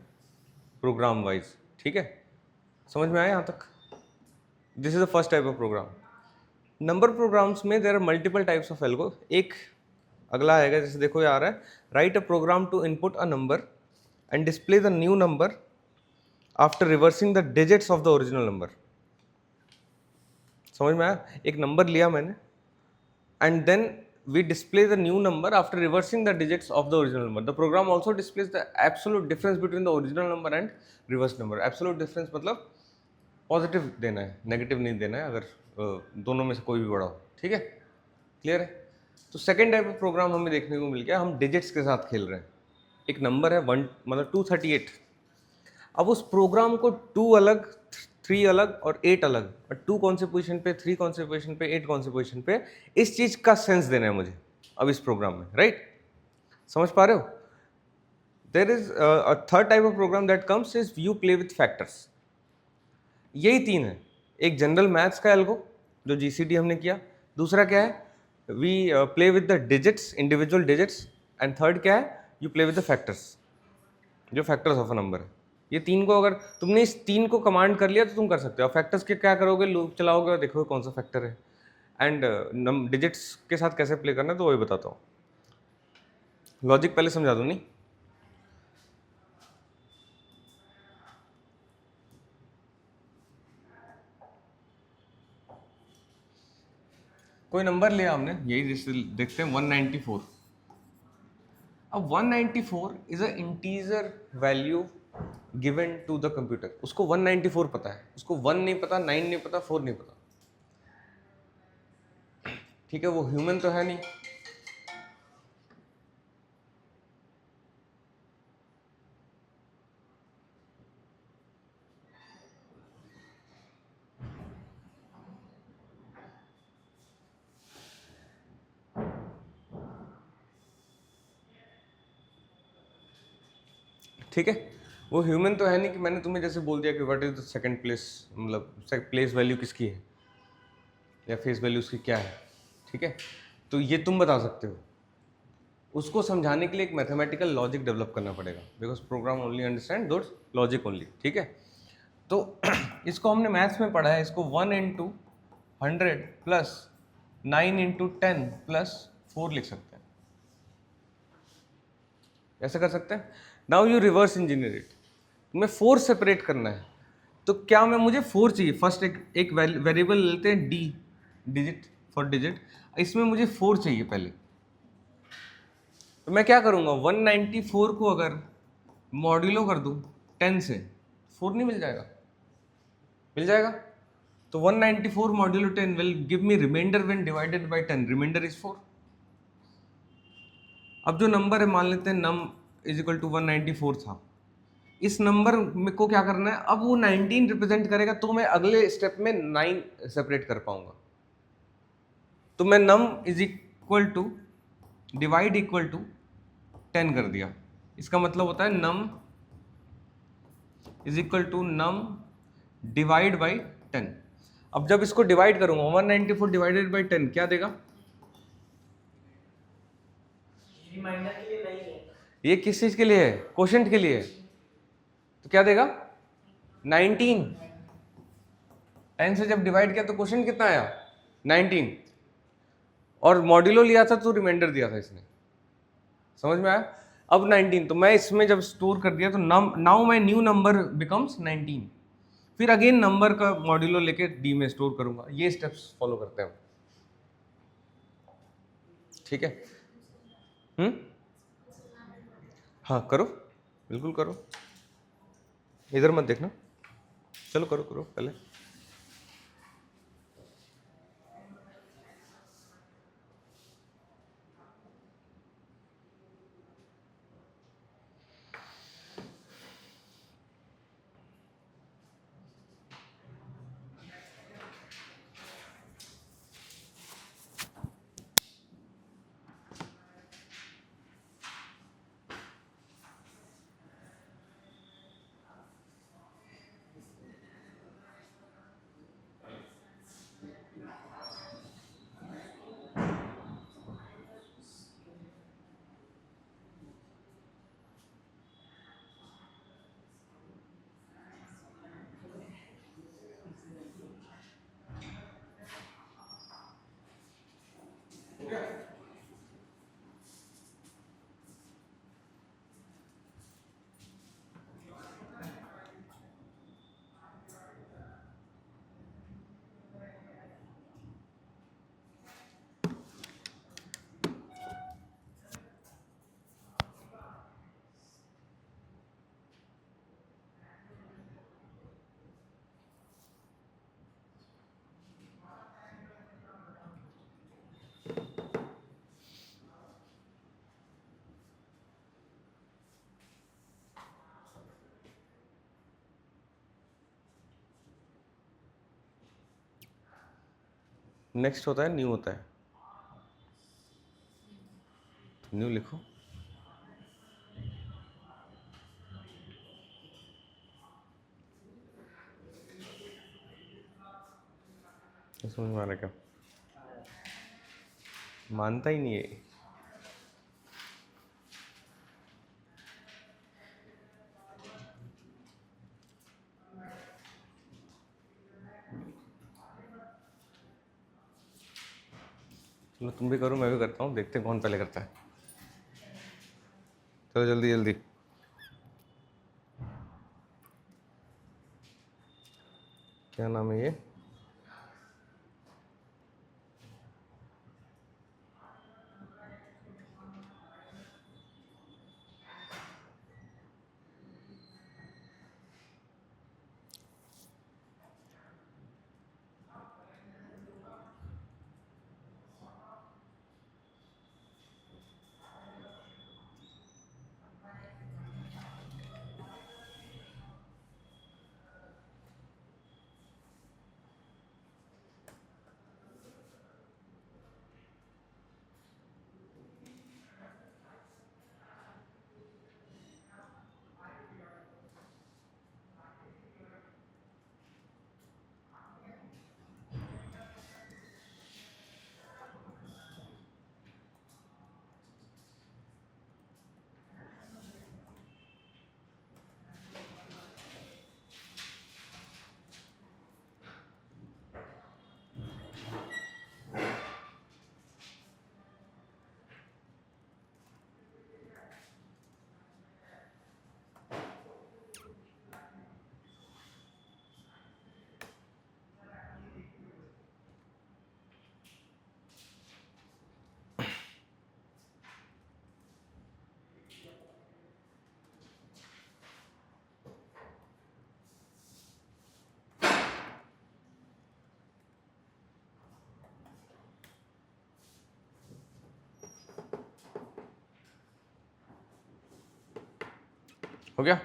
प्रोग्राम वाइज। ठीक है, समझ में आया यहाँ तक? This is the first type of program. Number programs में there are multiple types of algo. एक अगला आएगा, जैसे देखो ये आ रहा है, write a program to input a number and display the new number after reversing the digits of the original number. समझ में आया? एक नंबर लिया मैंने and then we display the new number after reversing the digits of the original number. The program also displays the absolute difference between the original number and reverse number. Absolute difference मतलब पॉजिटिव देना है, नेगेटिव नहीं देना है, अगर दोनों में से कोई भी बड़ा हो। ठीक है, क्लियर है? तो सेकेंड टाइप ऑफ प्रोग्राम हमें देखने को मिल गया, हम डिजिट्स के साथ खेल रहे हैं। एक नंबर है 1 मतलब 238। अब उस प्रोग्राम को 2 अलग, 3 अलग और 8 अलग, और 2 कौन से पोजीशन पे, 3 कौन से पोजीशन पे, 8 कौन से पोजीशन पे, इस चीज का सेंस देना है मुझे अब इस प्रोग्राम में। राइट? समझ पा रहे हो? There is a third type of program that comes is you play with factors. यही 3 है। एक जनरल मैथ्स का एल्गो जो GCD हमने किया, दूसरा क्या है, we play with the digits, individual digits, and third क्या है, you play with the factors, जो फैक्टर्स ऑफ अ नंबर है। ये 3 को अगर तुमने इस 3 को कमांड कर लिया तो तुम कर सकते हो। फैक्टर्स के क्या करोगे, लूप चलाओगे और देखोगे कौन सा फैक्टर है, एंड डिजिट्स के साथ कैसे प्ले करना है तो वही बताता हूँ। लॉजिक पहले समझा दूँ नहीं? कोई नंबर लिया हमने, यही जैसे देखते हैं 194। अब 194 is a integer value given to the computer. उसको 194 पता है, उसको 1 नहीं पता, 9 नहीं पता, 4 नहीं पता। ठीक है, वो ह्यूमन तो है नहीं। ठीक है, वो ह्यूमन तो है नहीं कि मैंने तुम्हें जैसे बोल दिया कि what is the second place, मतलब प्लेस वैल्यू किसकी है या फेस वैल्यू उसकी क्या है। ठीक है, तो ये तुम बता सकते हो। उसको समझाने के लिए एक मैथमेटिकल लॉजिक डेवलप करना पड़ेगा, because program only understand those logic only. ठीक है, तो इसको हमने मैथ्स में पढ़ा है, इसको 1 इंटू 100 प्लस 9 इंटू 10 प्लस 4 लिख सकते हैं। ऐसे कर सकते हैं। Now you reverse engineer it, तुम्हें 4 सेपरेट करना है, तो क्या मैं मुझे 4 चाहिए। फर्स्ट एक वेरिएबल लेते हैं डी, डिजिट फॉर डिजिट, इसमें मुझे 4 चाहिए पहले। तो मैं क्या करूँगा, 194 को अगर मॉड्यूलो कर दूं 10 से, 4 नहीं मिल जाएगा? मिल जाएगा। तो 194 modulo 10 will give me remainder when divided by 10, remainder is 4। अब जो नंबर है मान लेते हैं नम इज इक्वल टू 194 था, इस नंबर में को क्या करना है, अब वो 19 रिप्रेजेंट करेगा तो मैं अगले स्टेप में 9 सेपरेट कर पाऊंगा। तो मैं num is equal to divide equal to 10 कर दिया। इसका मतलब होता है num is equal to num divide by 10। अब जब इसको डिवाइड करूंगा 194 डिवाइडेड बाई 10 क्या देगा? रिमाइंडर के लिए नहीं है, ये किस चीज के लिए है? क्वोशंट के लिए है। तो क्या देगा? 19। 10 से जब डिवाइड किया तो क्वोशंट कितना आया? 19। और मॉड्यूलो लिया था तो रिमाइंडर दिया था इसने। समझ में आया? अब 19 तो मैं इसमें जब स्टोर कर दिया तो now my new number becomes 19। फिर अगेन नंबर का मॉड्यूलो लेके डी में स्टोर करूंगा। ये स्टेप्स फॉलो करते हैं। ठीक है? हाँ करो, बिल्कुल करो, इधर मत देखना। चलो करो करो पहले। नेक्स्ट होता है न्यू होता है। न्यू लिखो। समझ में आ रहा क्या? मानता ही नहीं है। चलो तुम भी करो, मैं भी करता हूँ, देखते हैं कौन पहले करता है। चलो जल्दी जल्दी। क्या नाम है ये? हो गया?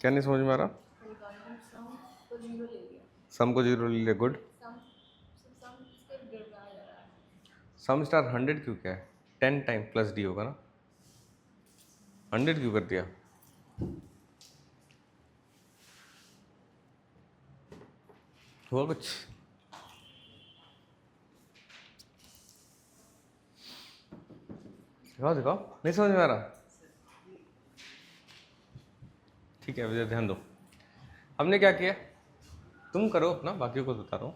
क्या नहीं समझ में आ रहा? सम को जीरो ले लिया, गुड। सम स्टार 100 क्यों क्या है? 10 टाइम प्लस डी होगा ना, 100 क्यों कर दिया? हुआ कुछ? दिखाओ दिखाओ, नहीं समझ में आ रहा? ठीक है, मुझे ध्यान दो। हमने क्या किया, तुम करो अपना, बाकी को बता रहा हूँ।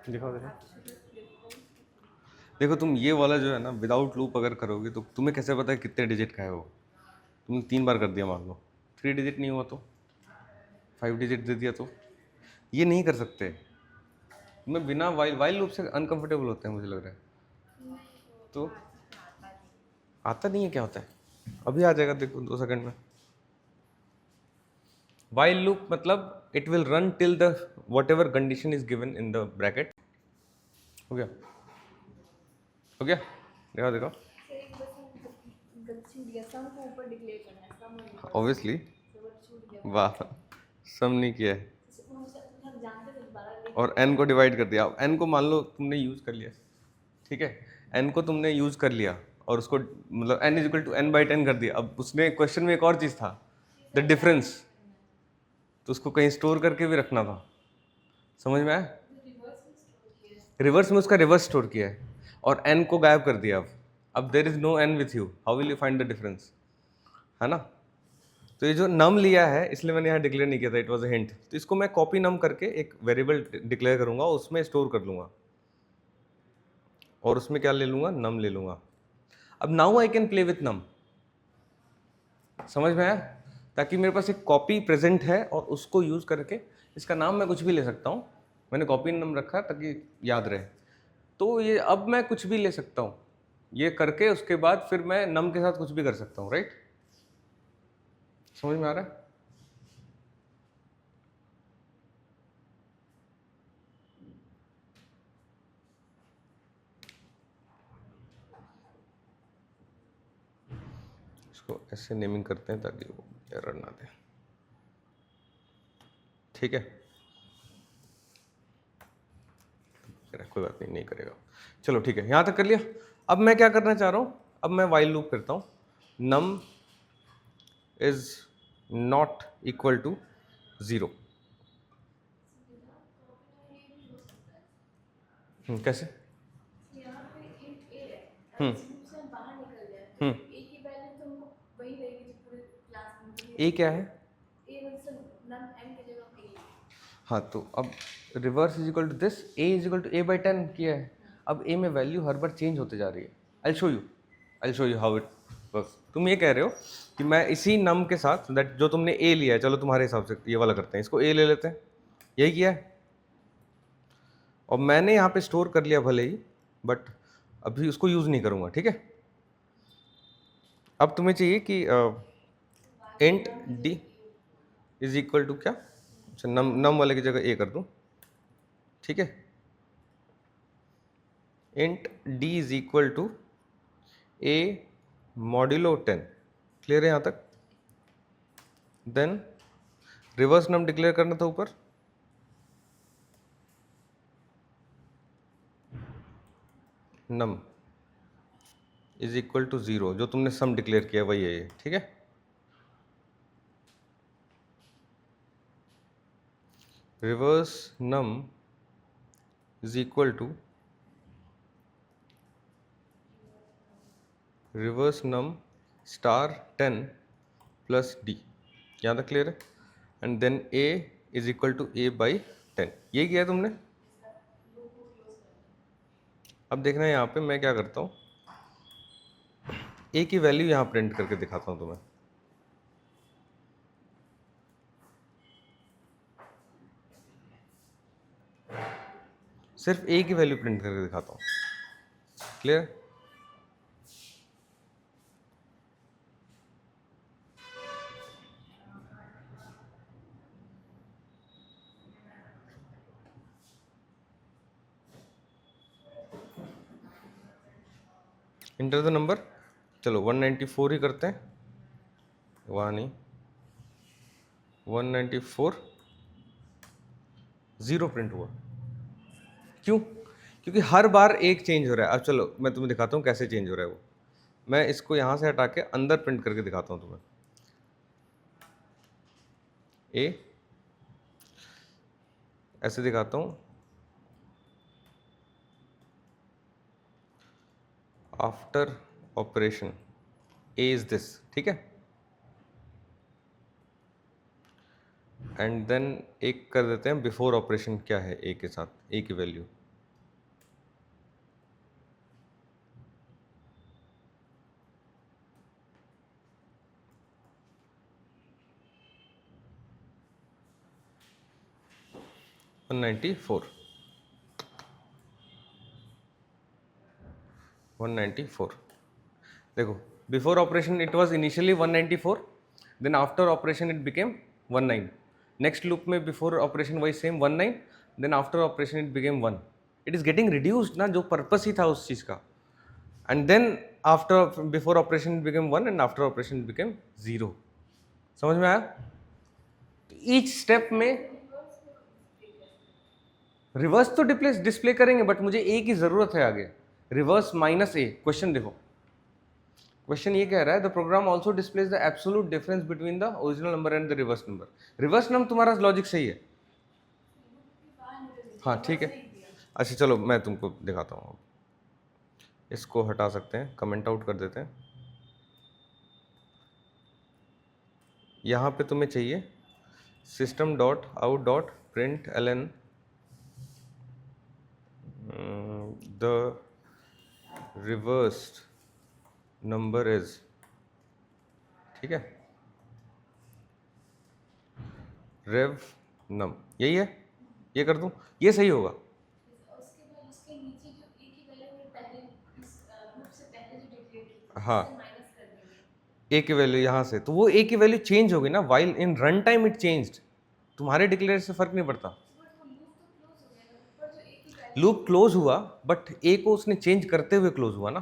दिखाओ दिखाओ। देखो तुम ये वाला जो है ना, विदाउट लूप अगर करोगे तो तुम्हें कैसे पता है कितने डिजिट का है वो? तुमने 3 बार कर दिया मान लो, 3 डिजिट नहीं हुआ तो 5 डिजिट दे दिया तो ये नहीं कर सकते। तुम्हें बिना वाइल वाइल लूप से अनकंफर्टेबल होते हैं मुझे लग रहा है। तो आता नहीं है, क्या होता है? अभी आ जाएगा, देखो 2 सेकंड में। वाइल लूप मतलब it will run till the what ever condition is given in the bracket. हो गया? हो गया? देखो देखो, ऑब्वियसली। वाह, सम नहीं किया है और n को डिवाइड कर दिया। अब n को मान लो तुमने यूज कर लिया, ठीक है, n को तुमने यूज कर लिया और उसको मतलब n is equal to n by 10 कर दिया। अब उसने क्वेश्चन में एक और चीज़ था, द डिफरेंस, तो उसको कहीं स्टोर करके भी रखना था। समझ में आया? रिवर्स में उसका रिवर्स स्टोर किया है और n को गायब कर दिया। अब there is no n with you, how will you find the difference, है ना? तो ये जो नम लिया है, इसलिए मैंने यहाँ डिक्लेयर नहीं किया था, इट वाज अ हिंट। तो इसको मैं कॉपी नम करके एक वेरिएबल डिक्लेयर करूंगा, उसमें स्टोर कर लूंगा और उसमें क्या ले लूंगा, नम ले लूंगा। अब now I can play with num, समझ में आया? ताकि मेरे पास एक कॉपी प्रेजेंट है और उसको यूज करके इसका नाम मैं कुछ भी ले सकता हूँ। मैंने कॉपी नम रखा है ताकि याद रहे। तो ये अब मैं कुछ भी ले सकता हूँ ये करके, उसके बाद फिर मैं नम के साथ कुछ भी कर सकता हूँ, राइट? समझ में आ रहा है? इसको ऐसे नेमिंग करते हैं ताकि वो एरर ना दे, ठीक है? कोई बात नहीं, नहीं करेगा। चलो ठीक है, यहाँ तक कर लिया। अब मैं क्या करना चाह रहा हूँ, अब मैं वाइल लूप करता हूँ। Num is not equal to 0। कैसे? ए क्या है? हाँ, तो अब reverse is equal to this, a is equal to a by 10 किया है। अब ए में वैल्यू हर बार चेंज होते जा रही है। I show you how it works. तुम ये कह रहे हो कि मैं इसी नम के साथ, दैट जो तुमने ए लिया है, चलो तुम्हारे हिसाब से ये वाला करते हैं, इसको ए ले लेते हैं, यही किया है। और मैंने यहाँ पे स्टोर कर लिया भले ही, बट अभी उसको यूज़ नहीं करूँगा, ठीक है? अब तुम्हें चाहिए कि int d is equal to क्या? अच्छा, नम वाले की जगह ए कर दूँ, ठीक है? Int d is equal to a modulo 10। Clear है यहाँ तक? देन रिवर्स नम डिक्लेयर करना था ऊपर, नम इज इक्वल टू 0, जो तुमने सम डिक्लेयर किया वही है ये, ठीक है? Reverse num is equal to reverse num star 10 plus d. यहाँ तक क्लियर है? And then a is equal to a by 10। ये किया है तुमने? अब देखना है यहाँ पे मैं क्या करता हूँ, ए की वैल्यू यहाँ प्रिंट करके दिखाता हूँ तुम्हें। सिर्फ ए की वैल्यू प्रिंट करके दिखाता हूँ। क्लियर? इंटर द नंबर, चलो 194 ही करते हैं, वहाँ नहीं, 194 0 प्रिंट हुआ। क्यों? क्योंकि हर बार एक चेंज हो रहा है। अब चलो मैं तुम्हें दिखाता हूँ कैसे चेंज हो रहा है वो। मैं इसको यहाँ से हटा के अंदर प्रिंट करके दिखाता हूँ तुम्हें। ए ऐसे दिखाता हूँ, after operation A is this, ठीक है। एंड देन एक कर देते हैं बिफोर ऑपरेशन क्या है ए के साथ, ए की वैल्यू। वन 194 देखो, before operation it was initially 194, then after operation it became 19। Next loop में बिफोर ऑपरेशन वही same 19, then after operation it became 1। It is getting reduced ना, जो पर्पस ही था उस चीज़ का। And then after before operation it became 1 and after operation it became 0। समझ में आया? ईच स्टेप में रिवर्स तो डिस्प्ले करेंगे, बट मुझे ए की जरूरत है आगे। रिवर्स माइनस ए, क्वेश्चन देखो, क्वेश्चन ये कह रहा है the program also displays the absolute difference between the original number and the reverse number. Reverse number तुम्हारा लॉजिक सही है, हाँ ठीक है। अच्छा चलो मैं तुमको दिखाता हूँ, इसको हटा सकते हैं, कमेंट आउट कर देते हैं। यहाँ पे तुम्हें चाहिए system dot out dot print ln the reversed number is, ठीक है, रेव नम, यही है, ये कर दूं, ये सही होगा। उसके बाद उसके नीचे जो ए की वैल्यू हमने पहले इस ग्रुप से पहले जो डिक्लेयर की थी, हाँ, उसे माइनस कर देंगे। ए की वैल्यू यहाँ से, तो वो ए की वैल्यू चेंज होगी ना, while in run time it changed. तुम्हारे डिक्लेयर से फर्क नहीं पड़ता, बट वो लूप तो क्लोज हो जाएगा, ऊपर जो ए की वैल्यू लूप क्लोज हुआ बट ए को उसने चेंज करते हुए क्लोज हुआ ना,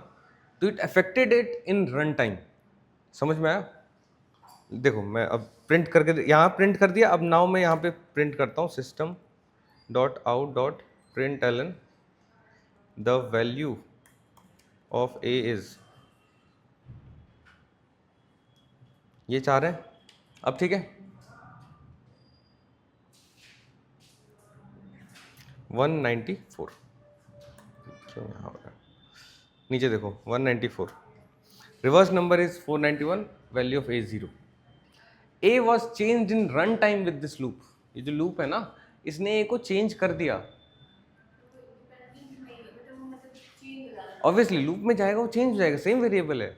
तो it affected it in run time. समझ में आया? देखो मैं अब प्रिंट करके यहाँ प्रिंट कर दिया, अब नाउ मैं यहाँ पे प्रिंट करता हूँ system dot out dot print ln the value of A is, ये चाह रहे हैं अब, ठीक है। 194 क्यों यहाँ हो रहा है? नीचे देखो 194, reverse number is 491, value of A 0। A was change in run time with this loop. ये जो लूप है ना, इसने ए को चेंज कर दिया। नहीं है, मतलब वो मतलब चेंज हो जाएगा, ऑब्वियसली लूप में जाएगा वो चेंज हो जाएगा, सेम वेरिएबल है,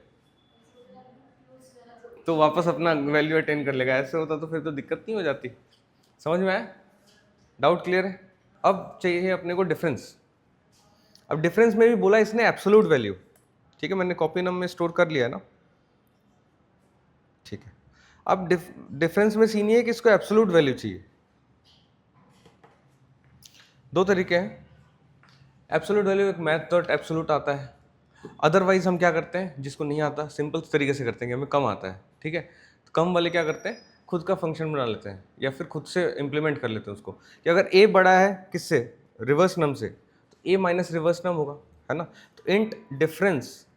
तो वापस अपना वैल्यू अटेन कर लेगा। ऐसे होता तो फिर तो दिक्कत नहीं हो जाती। समझ में आया? डाउट क्लियर है? अब चाहिए अपने को डिफरेंस। अब डिफरेंस में भी बोला इसने एब्सोल्यूट वैल्यू, ठीक है, मैंने कॉपी नम में स्टोर कर लिया है ना, ठीक है। अब डिफरेंस में सीन ये है कि इसको एब्सोल्यूट वैल्यू चाहिए। दो तरीके हैं, एब्सोल्यूट वैल्यू एक मैथ डॉट एब्सोल्यूट आता है, अदरवाइज हम क्या करते हैं, जिसको नहीं आता सिंपल तरीके से करते हैं कि हमें कम आता है, ठीक है, तो कम वाले क्या करते हैं, खुद का फंक्शन बना लेते हैं या फिर खुद से इम्प्लीमेंट कर लेते हैं उसको, कि अगर ए बड़ा है किससे, रिवर्स नम से, तो ए माइनस रिवर्स नम होगा, है ना। तो इंट डिफरेंस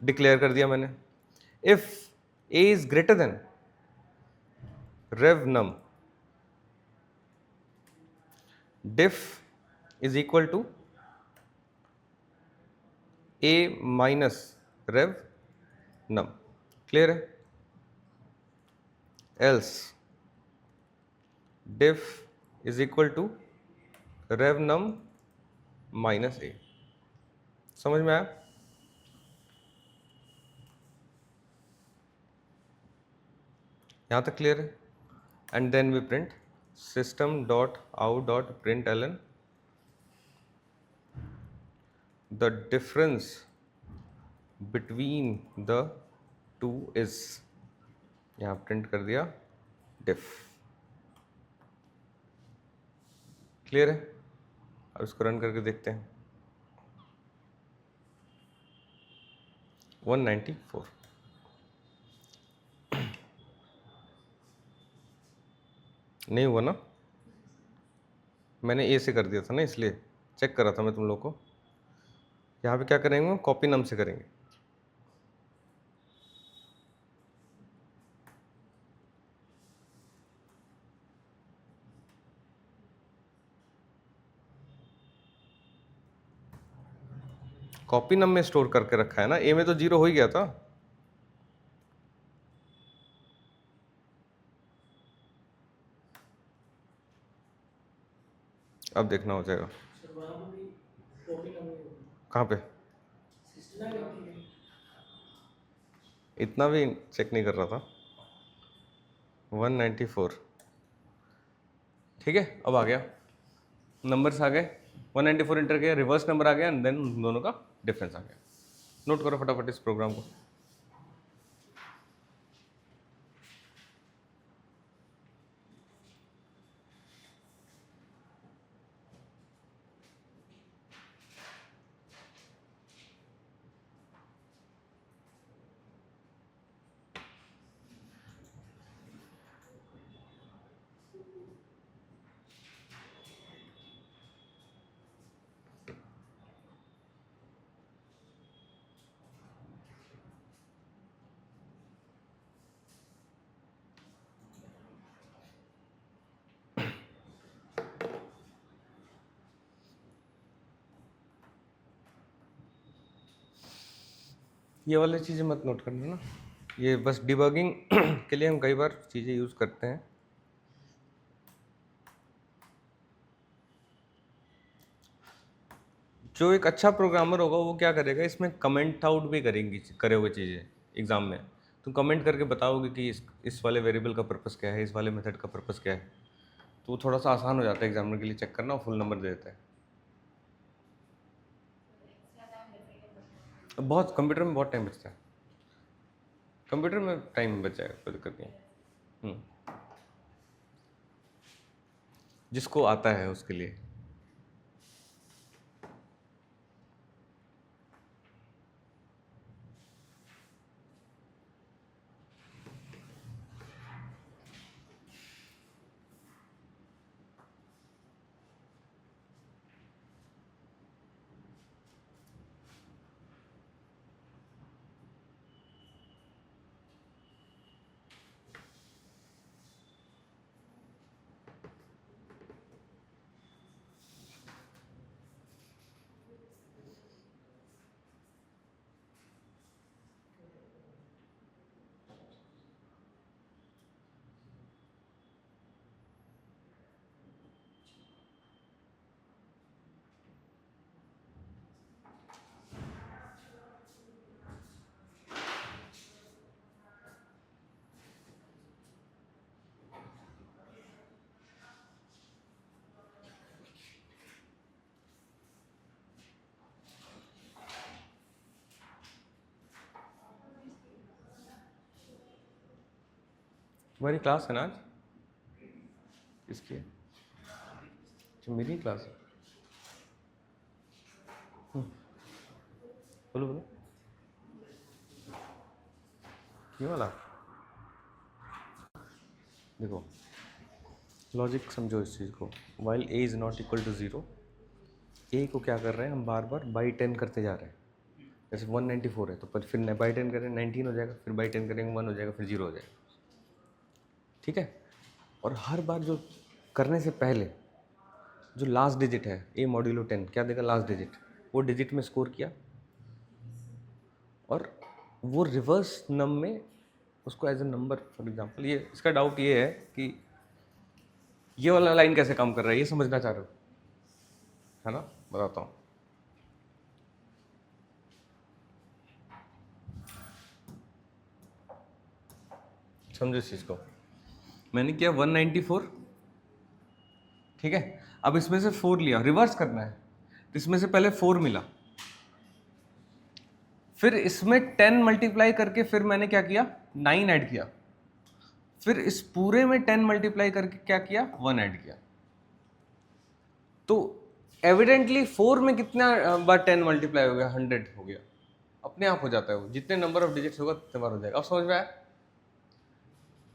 डिक्लेयर कर दिया मैंने, if A is greater than rev num, diff is equal to A minus rev num. Clear है? Else diff is equal to rev num minus A. समझ में आया? यहाँ तक क्लियर है? And then we print system dot out dot print ln the difference between the two is, यहाँ प्रिंट कर दिया डिफ। क्लियर है? अब इसको रन करके देखते हैं। 194 नहीं हुआ ना, मैंने ए से कर दिया था ना, इसलिए चेक कर रहा था मैं तुम लोग को। यहाँ पे क्या करेंगे, कॉपी नम से करेंगे। कॉपी नम में स्टोर करके रखा है ना, ए में तो 0 हो ही गया था। अब देखना हो जाएगा। सर वहाँ पे भी कॉपी कम नहीं होगी। कहाँ पे? सिस्टम में इतना भी चेक नहीं कर रहा था। 194 ठीक है, अब आ गया, नंबर्स आ गए। 194 इंटर किया, रिवर्स नंबर आ गया, एंड देन दोनों का डिफरेंस आ गया। नोट करो फटाफट इस प्रोग्राम को। ये वाली चीज़ें मत नोट करना ना, ये बस डिबगिंग के लिए हम कई बार चीज़ें यूज़ करते हैं। जो एक अच्छा प्रोग्रामर होगा वो क्या करेगा, इसमें कमेंट आउट भी करोगे चीज़ें एग्ज़ाम में। तुम कमेंट करके बताओगे कि इस वाले वेरिएबल का पर्पस क्या है, इस वाले मेथड का पर्पस क्या है, तो वो थोड़ा सा आसान हो जाता है एग्जामिनर के लिए चेक करना, फुल नंबर दे देता है। बहुत कंप्यूटर में बहुत टाइम बचता है, कंप्यूटर में टाइम बच जाएगा, कोई दिक्कत नहीं है। जिसको आता है उसके लिए। तुम्हारी क्लास है ना आज? किसकी है? अच्छा मेरी क्लास है। बोलो बोलो, ये वाला देखो, लॉजिक समझो इस चीज़ को। While a is not equal to 0, a को क्या कर रहे हैं हम, बार बार बाई 10 करते जा रहे हैं। जैसे 194 है तो पर फिर बाई 10 करें 19 हो जाएगा, फिर बाई 10 करेंगे 1 हो जाएगा, फिर 0 हो जाएगा। ठीक है, और हर बार जो करने से पहले जो लास्ट डिजिट है ए मॉड्यूलो 10 क्या देगा, लास्ट डिजिट, वो डिजिट में स्कोर किया, और वो रिवर्स नम में उसको as a number, for example ये इसका डाउट ये है कि ये वाला लाइन कैसे काम कर रहा है, ये समझना चाह रहे हो है ना, बताता हूँ। समझो इस चीज़ को, मैंने किया 194, ठीक है, अब इसमें से 4 लिया, रिवर्स करना है, तो इसमें से पहले 4 मिला, फिर इसमें 10 मल्टीप्लाई करके फिर मैंने क्या किया, 9 ऐड किया, फिर इस पूरे में 10 मल्टीप्लाई करके क्या किया, 1 ऐड किया। तो एविडेंटली 4 में कितना बार 10 मल्टीप्लाई हो गया, 100 हो गया, अपने आप हो जाता है वो, जितने नंबर ऑफ डिजिट्स होगा उतने बार हो जाएगा। अब समझ में आया?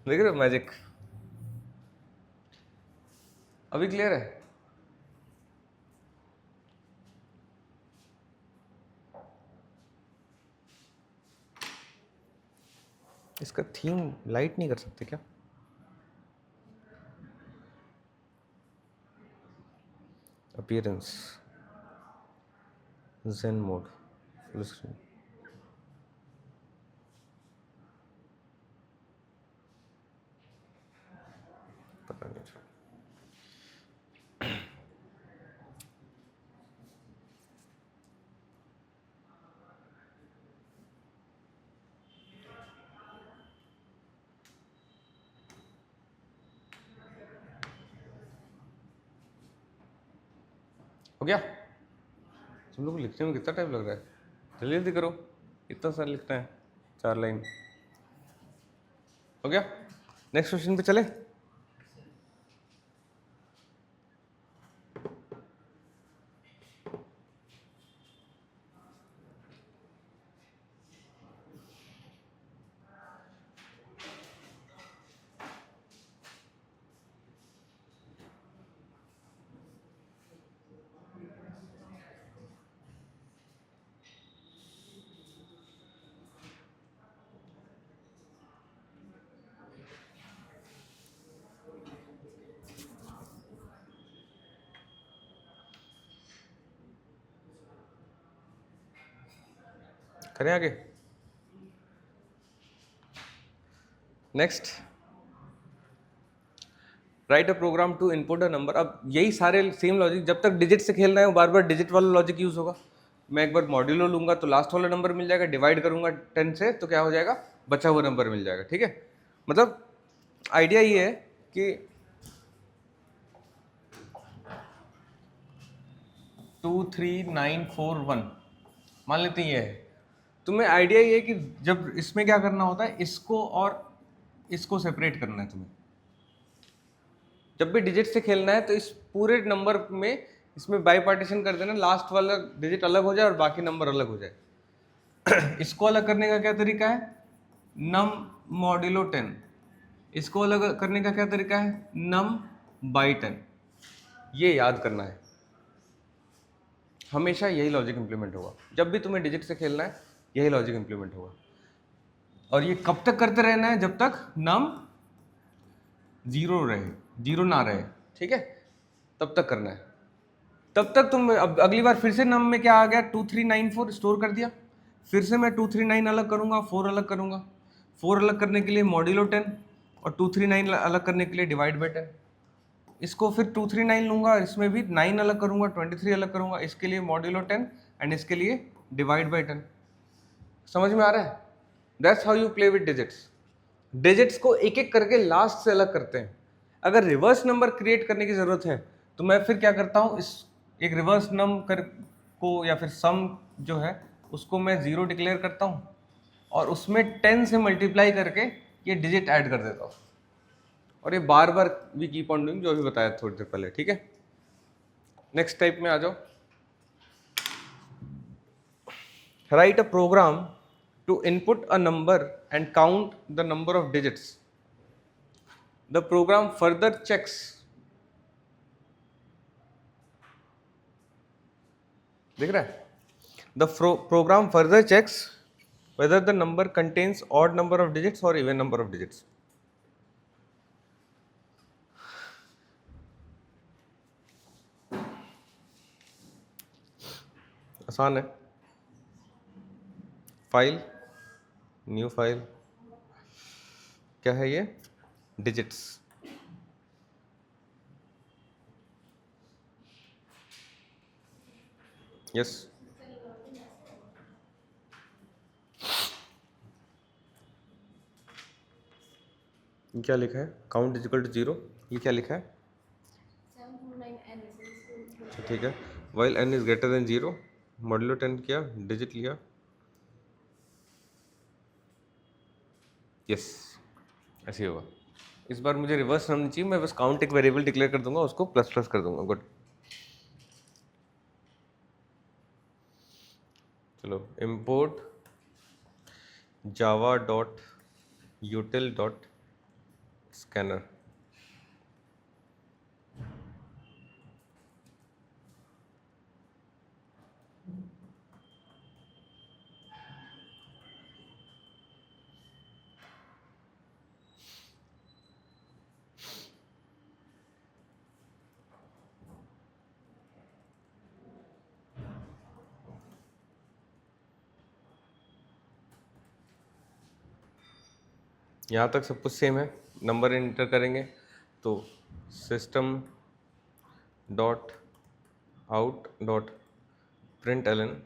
देख रहे हो मैजिक? अभी क्लियर है? इसका थीम लाइट नहीं कर सकते क्या? Appearance, zen mode, full screen. पता नहीं। हो गया? तुम लोग को लिखने में कितना टाइम लग रहा है? जल्दी जल्दी करो, इतना सारा लिखना है, 4 लाइन। हो गया? नेक्स्ट क्वेश्चन पे चले। करें आगे? Next, right a program to input a number. अब यही सारे सेम लॉजिक, जब तक डिजिट से खेलना है वो बार बार डिजिट वाला लॉजिक यूज होगा। मैं एक बार मॉड्यूलो लूंगा तो लास्ट वाला नंबर मिल जाएगा, डिवाइड करूंगा 10 से तो क्या हो जाएगा, बचा हुआ नंबर मिल जाएगा। ठीक है, मतलब आइडिया ये है कि 23941 मान लेते हैं ये है। तुम्हें आइडिया ये है कि जब इसमें क्या करना होता है, इसको और इसको सेपरेट करना है तुम्हें। जब भी डिजिट से खेलना है तो इस पूरे नंबर में इसमें बाई पार्टीशन कर देना, लास्ट वाला डिजिट अलग हो जाए और बाकी नंबर अलग हो जाए। इसको अलग करने का क्या तरीका है, नम मॉड्यूलो 10। इसको अलग करने का क्या तरीका है, नम बाई 10। ये याद करना है, हमेशा यही लॉजिक इंप्लीमेंट होगा। जब भी तुम्हें डिजिट से खेलना है यही लॉजिक इंप्लीमेंट होगा। और ये कब तक करते रहना है, जब तक नम 0 रहे, 0 ना रहे। ठीक है, तब तक करना है। तब तक तुम अब अगली बार फिर से नम में क्या आ गया, 2394 स्टोर कर दिया, फिर से मैं 239 अलग करूंगा, 4 अलग करूंगा। 4 अलग करने के लिए मॉड्यूलो 10 और 239 अलग करने के लिए डिवाइड बाई 10। इसको फिर 239 लूंगा, इसमें भी 9 अलग करूंगा, 23 अलग करूंगा, इसके लिए मॉड्यूलो 10 एंड इसके लिए डिवाइड बाई 10। समझ में आ रहा है? That's how you play with digits. Digits को एक एक करके लास्ट से अलग करते हैं। अगर रिवर्स नंबर क्रिएट करने की जरूरत है तो मैं फिर क्या करता हूँ, इस एक रिवर्स नंबर को या फिर सम जो है उसको मैं 0 डिक्लेयर करता हूँ और उसमें 10 से मल्टीप्लाई करके ये डिजिट ऐड कर देता हूँ। और ये बार बार वी कीप ऑन डूइंग, जो अभी बताया थोड़ी देर पहले। ठीक है, नेक्स्ट टाइप में आ जाओ। Right a program to input a number and count the number of digits. The program further checks देख रहा है, the program further checks whether the number contains odd number of digits or even number of digits. आसान है। फाइल, न्यू फाइल, क्या है ये, डिजिट्स। यस, क्या लिखा है, काउंट इज इक्वल टू 0। ये क्या लिखा है, 749N अच्छा ठीक है। While n is greater than 0, modulo 10 किया, डिजिट लिया, यस, ऐसे ही होगा। इस बार मुझे रिवर्स नम नहीं चाहिए, मैं बस काउंट एक वेरिएबल डिक्लेयर कर दूंगा, उसको प्लस प्लस कर दूंगा। गुड। चलो, import java dot util dot scanner. यहाँ तक सब कुछ सेम है। नंबर एंटर करेंगे तो system dot out dot println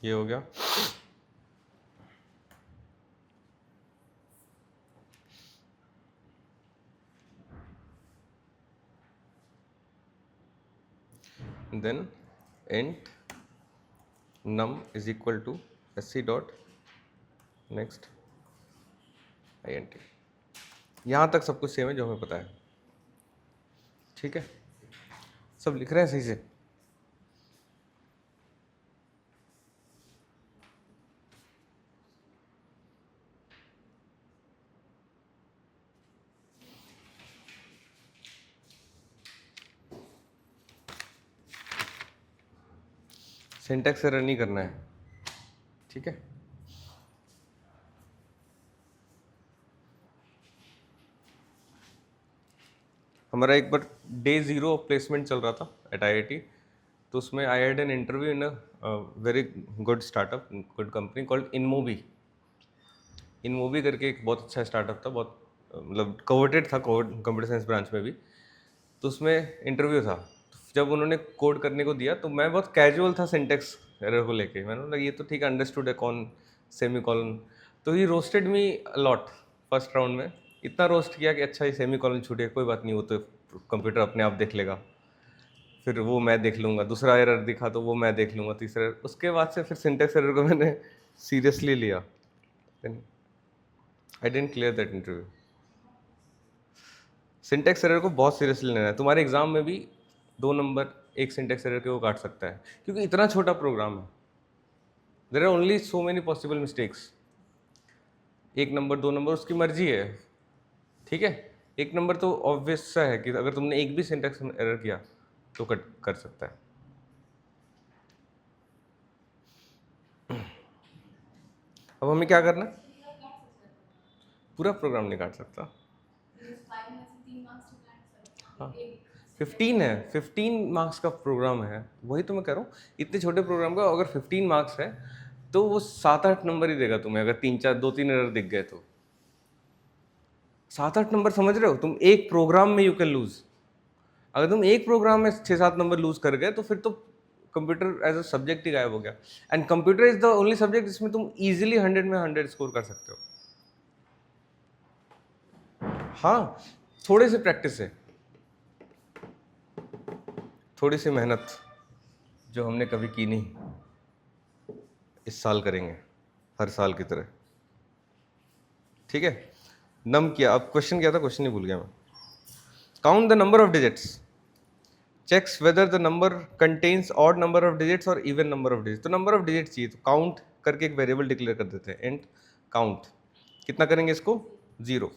ये हो गया। Then int num is equal to sc dot next int। यहाँ तक सब कुछ सेम है जो हमें पता है। ठीक है, सब लिख रहे हैं सही से। सिंटैक्स एरर नहीं करना है। ठीक है, हमारा एक बार डे 0 प्लेसमेंट चल रहा था एट IIT, तो उसमें I had an interview in a very good startup, good company called InMobi. InMobi करके एक बहुत अच्छा स्टार्टअप था, बहुत मतलब कवर्टेड था कंप्यूटर साइंस ब्रांच में भी। तो उसमें इंटरव्यू था, तो जब उन्होंने कोड करने को दिया तो मैं बहुत कैजुअल था सिंटेक्स एरर को लेके। मैंने बोला ये तो ठीक है, अंडरस्टूड है, कौन सेमी कॉलन। तो he roasted me lot first round में। इतना रोस्ट किया कि अच्छा ये सेमी कॉलन छूटे, कोई बात नहीं, वो तो कंप्यूटर अपने आप देख लेगा। फिर वो मैं देख लूँगा, दूसरा एरर दिखा तो वो मैं देख लूँगा, तीसरा। उसके बाद से फिर सिंटेक्स एरर को मैंने सीरियसली लिया। I didn't clear that interview. Syntax error को बहुत सीरियसली लेना है। तुम्हारे एग्जाम में भी 2 नंबर एक सिंटेक्स एरर के वो काट सकता है, क्योंकि इतना छोटा प्रोग्राम है। There are only so many possible mistakes. 1 number 2 number उसकी मर्जी है। ठीक है, 1 नंबर तो ऑब्वियस सा है कि अगर तुमने एक भी सिंटेक्स एरर किया तो कट कर सकता है। अब हमें क्या करना है? पूरा प्रोग्राम नहीं काट सकता। हाँ, 15 है, 15 मार्क्स का प्रोग्राम है। वही तो मैं कह रहा हूँ, इतने छोटे प्रोग्राम का अगर 15 मार्क्स है तो वो 7-8 नंबर ही देगा तुम्हें, अगर 2-3 एरर दिख गए तो। 7-8 नंबर, समझ रहे हो? तुम एक प्रोग्राम में यू कैन लूज। अगर तुम एक प्रोग्राम में 6-7 नंबर लूज कर गए तो फिर तो कंप्यूटर एज अ सब्जेक्ट ही गायब हो गया। And computer is the only subject जिसमें तुम इजीली 100 में 100 स्कोर कर सकते हो। हाँ, थोड़े से प्रैक्टिस से, थोड़ी सी मेहनत जो हमने कभी की नहीं, इस साल करेंगे हर साल की तरह। ठीक है, नम किया। अब क्वेश्चन क्या था? क्वेश्चन ही भूल गया मैं। Count the number of digits, checks whether the number contains odd number of digits और इवन नंबर ऑफ डिजिट्स। तो नंबर ऑफ डिजिट्स चाहिए, तो काउंट करके एक वेरिएबल डिक्लेयर कर देते हैं, एंड काउंट। कितना करेंगे इसको? 0।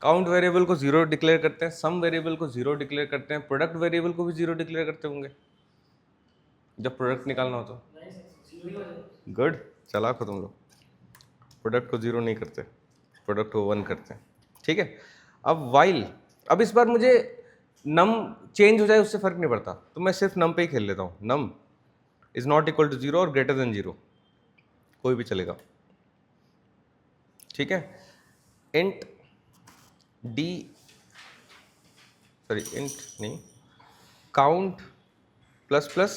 काउंट वेरिएबल को 0 डिक्लेयर करते हैं, सम वेरिएबल को 0 डिक्लेयर करते हैं, प्रोडक्ट वेरिएबल को भी 0 डिक्लेयर करते होंगे जब प्रोडक्ट निकालना हो तो। गुड, चालाक हो तुम लोग। प्रोडक्ट को 0 नहीं करते, प्रोडक्ट को 1 करते हैं। ठीक है, अब वाइल। अब इस बार मुझे नम चेंज हो जाए उससे फर्क नहीं पड़ता, तो मैं सिर्फ नम पे ही खेल लेता हूँ। Num is not equal to 0 और ग्रेटर देन 0, कोई भी चलेगा। ठीक है, इंट डी, सॉरी इंट नहीं, count plus plus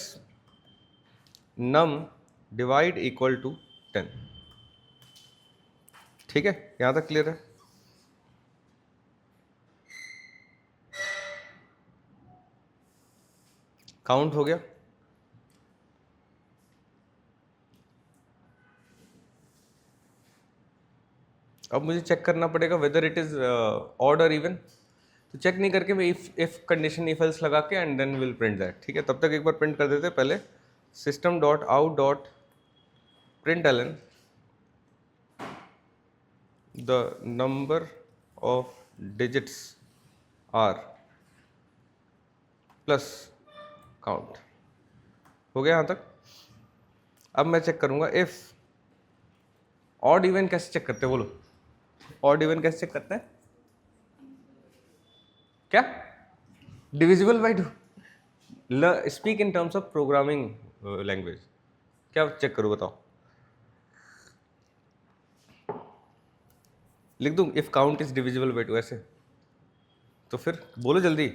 num divide equal to 10। ठीक है, यहाँ तक क्लियर है? काउंट हो गया। अब मुझे चेक करना पड़ेगा वेदर इट इज ऑड और इवन। तो चेक नहीं करके मैं इफ कंडीशन इफ एल्स लगा के and then will print that. ठीक है, तब तक एक बार प्रिंट कर देते हैं। पहले system dot out dot println the number of digits are plus count. हो गया यहाँ तक। अब मैं चेक करूंगा इफ ऑड इवन। कैसे चेक करते हैं बोलो? ऑड इवन कैसे चेक करते हैं? क्या? Divisible by two. Speak in terms of programming language. क्या चेक करूँ बताओ? लिख दूं if count is divisible by two ऐसे? तो फिर बोलो जल्दी।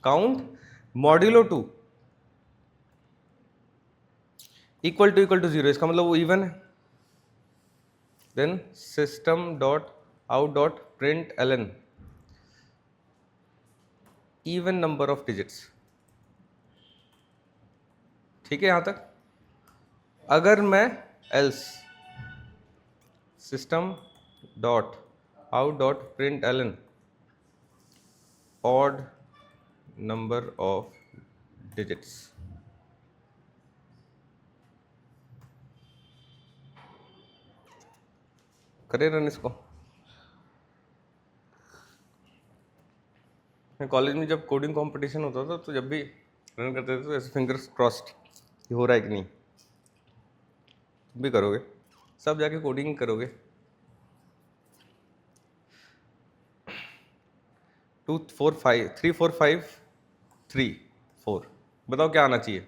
काउंट मॉड्यूलो 2 इक्वल टू 0, इसका मतलब वो इवन है। Then system dot out dot println even number of digits. ठीक है यहां तक। अगर मैं else system dot out dot println odd number of digits, करे रन इसको। मैं कॉलेज में जब कोडिंग कंपटीशन होता था तो जब भी रन करते थे तो ऐसे फिंगर्स क्रॉस्ड, ये हो रहा है कि नहीं। तुम भी करोगे, सब जाके कोडिंग करोगे। 2 4 5 3 4 5 3 4 बताओ क्या आना चाहिए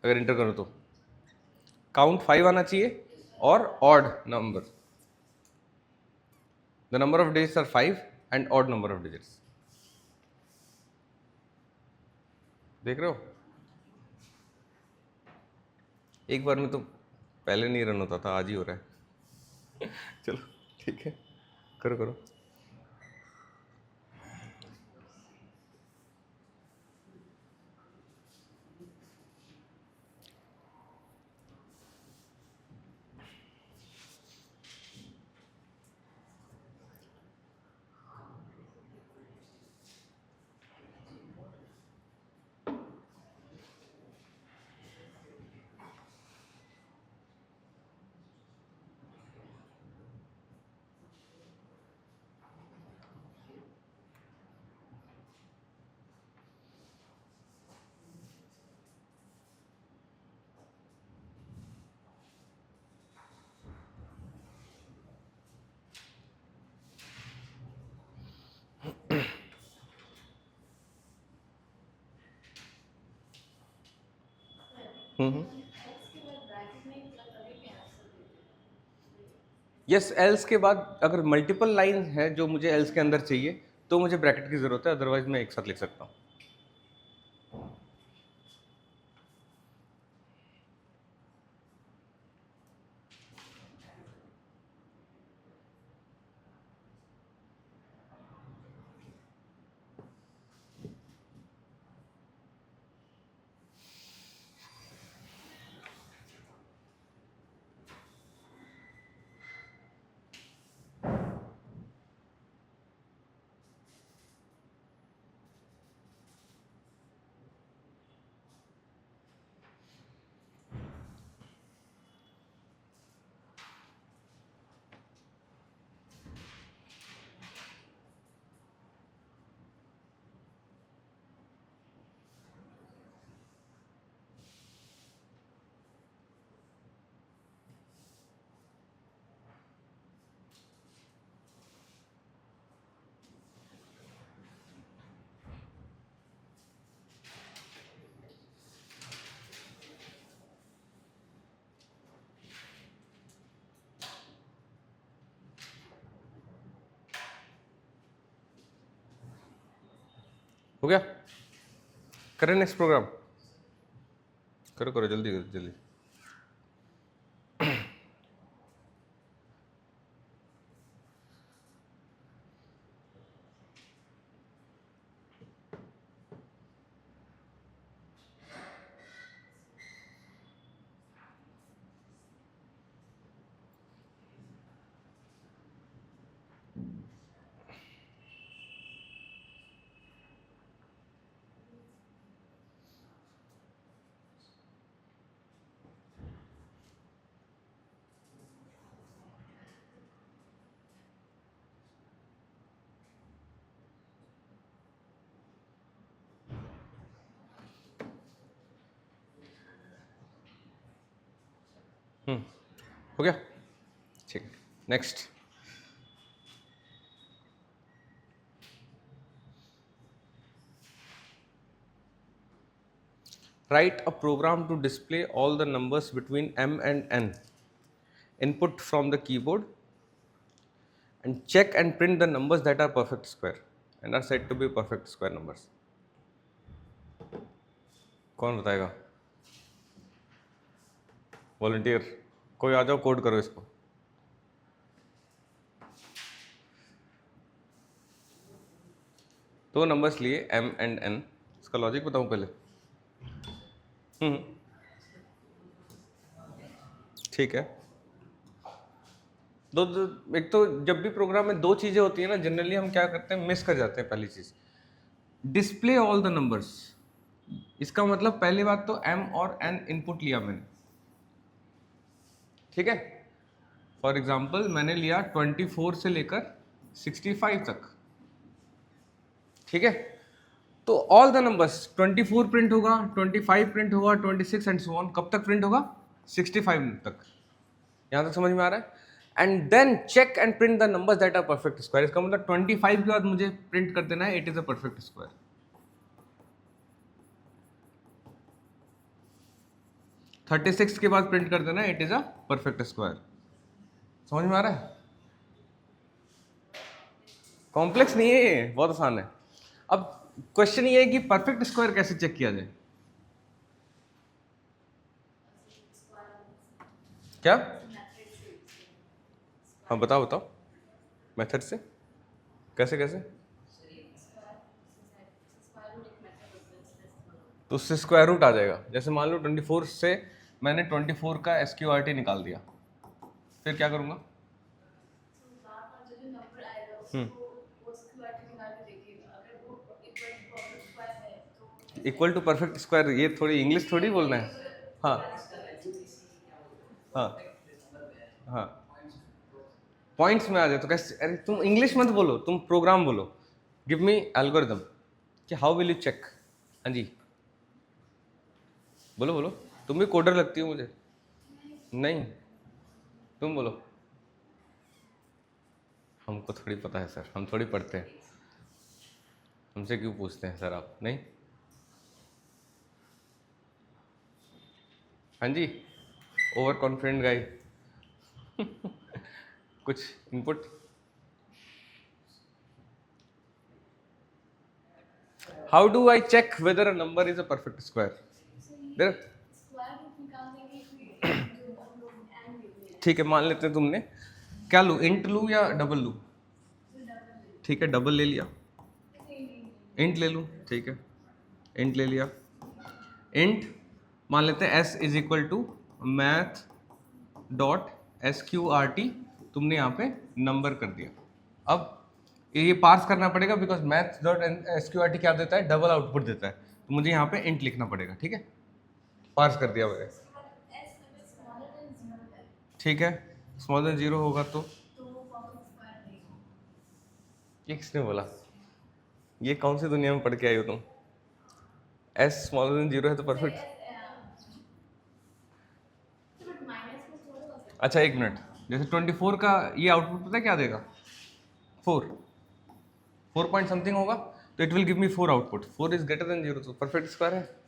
अगर इंटर करो तो? काउंट 5 आना चाहिए और odd number. The number of digits are 5 and odd number of digits. देख रहे हो? एक बार में तो पहले नहीं रन होता था, आज ही हो रहा है। चलो ठीक है, करो करो। यस, एल्स के बाद अगर मल्टीपल लाइन है जो मुझे एल्स के अंदर चाहिए तो मुझे ब्रैकेट की जरूरत है, अदरवाइज मैं एक साथ लिख सकता हूँ। हो गया? करें नेक्स्ट प्रोग्राम। करो करो जल्दी जल्दी। हो गया, ठीक। Next, write a program to display all the numbers between m and n, input from the keyboard, and check and print the numbers that are perfect square and are said to be perfect square numbers. कौन बताएगा? वॉलंटियर, कोई आ जाओ, कोड करो इसको। दो नंबर्स लिए m एंड n, इसका लॉजिक बताऊं पहले? ठीक है। एक तो जब भी प्रोग्राम में दो चीजें होती है ना, जनरली हम क्या करते हैं, मिस कर जाते हैं। पहली चीज, डिस्प्ले ऑल द नंबर्स, इसका मतलब पहली बात तो m और n इनपुट लिया मैंने, ठीक है। फॉर एग्जाम्पल मैंने लिया 24 से लेकर 65 तक, ठीक है। तो ऑल द नंबर्स 24 प्रिंट होगा, 25 प्रिंट होगा, 26 एंड सो ऑन। कब तक प्रिंट होगा? 65 तक। यहां तक समझ में आ रहा है? And then check and print the numbers that are perfect square. इसका मतलब 25 के बाद मुझे प्रिंट कर देना है it is a perfect square. 36 के बाद प्रिंट कर देना है it is a perfect square. समझ में आ रहा है? कॉम्प्लेक्स नहीं है ये, बहुत आसान है। अब क्वेश्चन ये है कि परफेक्ट स्क्वायर कैसे चेक किया जाए? क्या? हाँ बताओ बताओ, मेथड से कैसे कैसे? तो उससे स्क्वायर रूट आ जाएगा। जैसे मान लो 24 से मैंने 24 का SQRT निकाल दिया, फिर क्या करूँगा? इक्वल टू परफेक्ट स्क्वायर, ये थोड़ी इंग्लिश थोड़ी बोलना है। हाँ हाँ हाँ, पॉइंट्स में आ जाए तो कैसे? अरे तुम इंग्लिश मत बोलो, तुम प्रोग्राम बोलो। गिव मी एल्गोरिदम कि हाउ विल यू चेक। हाँ जी बोलो बोलो, तुम भी कोडर लगती हो मुझे। नहीं, तुम बोलो। हमको थोड़ी पता है सर, हम थोड़ी पढ़ते हैं, हमसे क्यों पूछते हैं सर आप? नहीं, हाँ जी, ओवर कॉन्फिडेंट गाय। कुछ input? How do I check whether a number is a perfect square? ठीक है, मान लेते हैं तुमने क्या लूँ, इंट लूँ या डबल लूँ? ठीक है, डबल ले लिया। इंट ले लूँ, ठीक है, इंट ले लिया। इंट मान लेते हैं s is equal to math dot SQRT, तुमने यहाँ पे नंबर कर दिया। अब ये पार्स करना पड़ेगा बिकॉज मैथ डॉट SQRT क्या देता है? डबल आउटपुट देता है। तो मुझे यहाँ पे इंट लिखना पड़ेगा, ठीक है। पार्स कर दिया मैंने, ठीक है। स्मॉलर देन 0 होगा तो ये किसने बोला? ये कौन सी दुनिया में पढ़ के आई हो तुम? s स्मॉलर देन 0 है तो परफेक्ट। अच्छा एक मिनट, जैसे 24 का ये आउटपुट पता है क्या देगा? 4 पॉइंट समथिंग होगा, तो it will give me 4 output. 4 is greater than 0, तो परफेक्ट स्क्वायर है।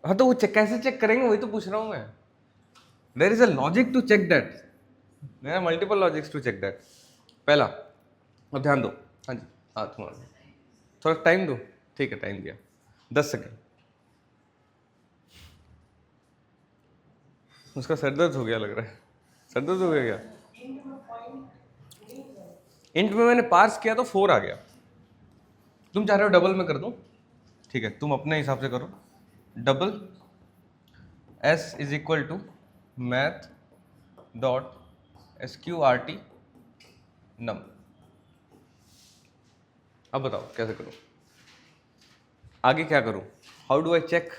हाँ तो वो कैसे चेक करेंगे, वही तो पूछ रहा हूँ मैं। There is a logic to check that, there are multiple logics to check that. पहला, अब ध्यान दो। हाँ जी, हाँ तुम्हारा थोड़ा टाइम दो, ठीक है, टाइम दिया 10 सेकेंड। उसका सर दर्द हो गया लग रहा है, सर दर्द हो गया क्या? इंट में मैंने पार्स किया तो 4 आ गया। तुम चाह रहे हो डबल में कर दूं? ठीक है, तुम अपने हिसाब से करो। Double s is equal to math dot SQRT num. अब बताओ कैसे करूं, आगे क्या करूं? How do I check?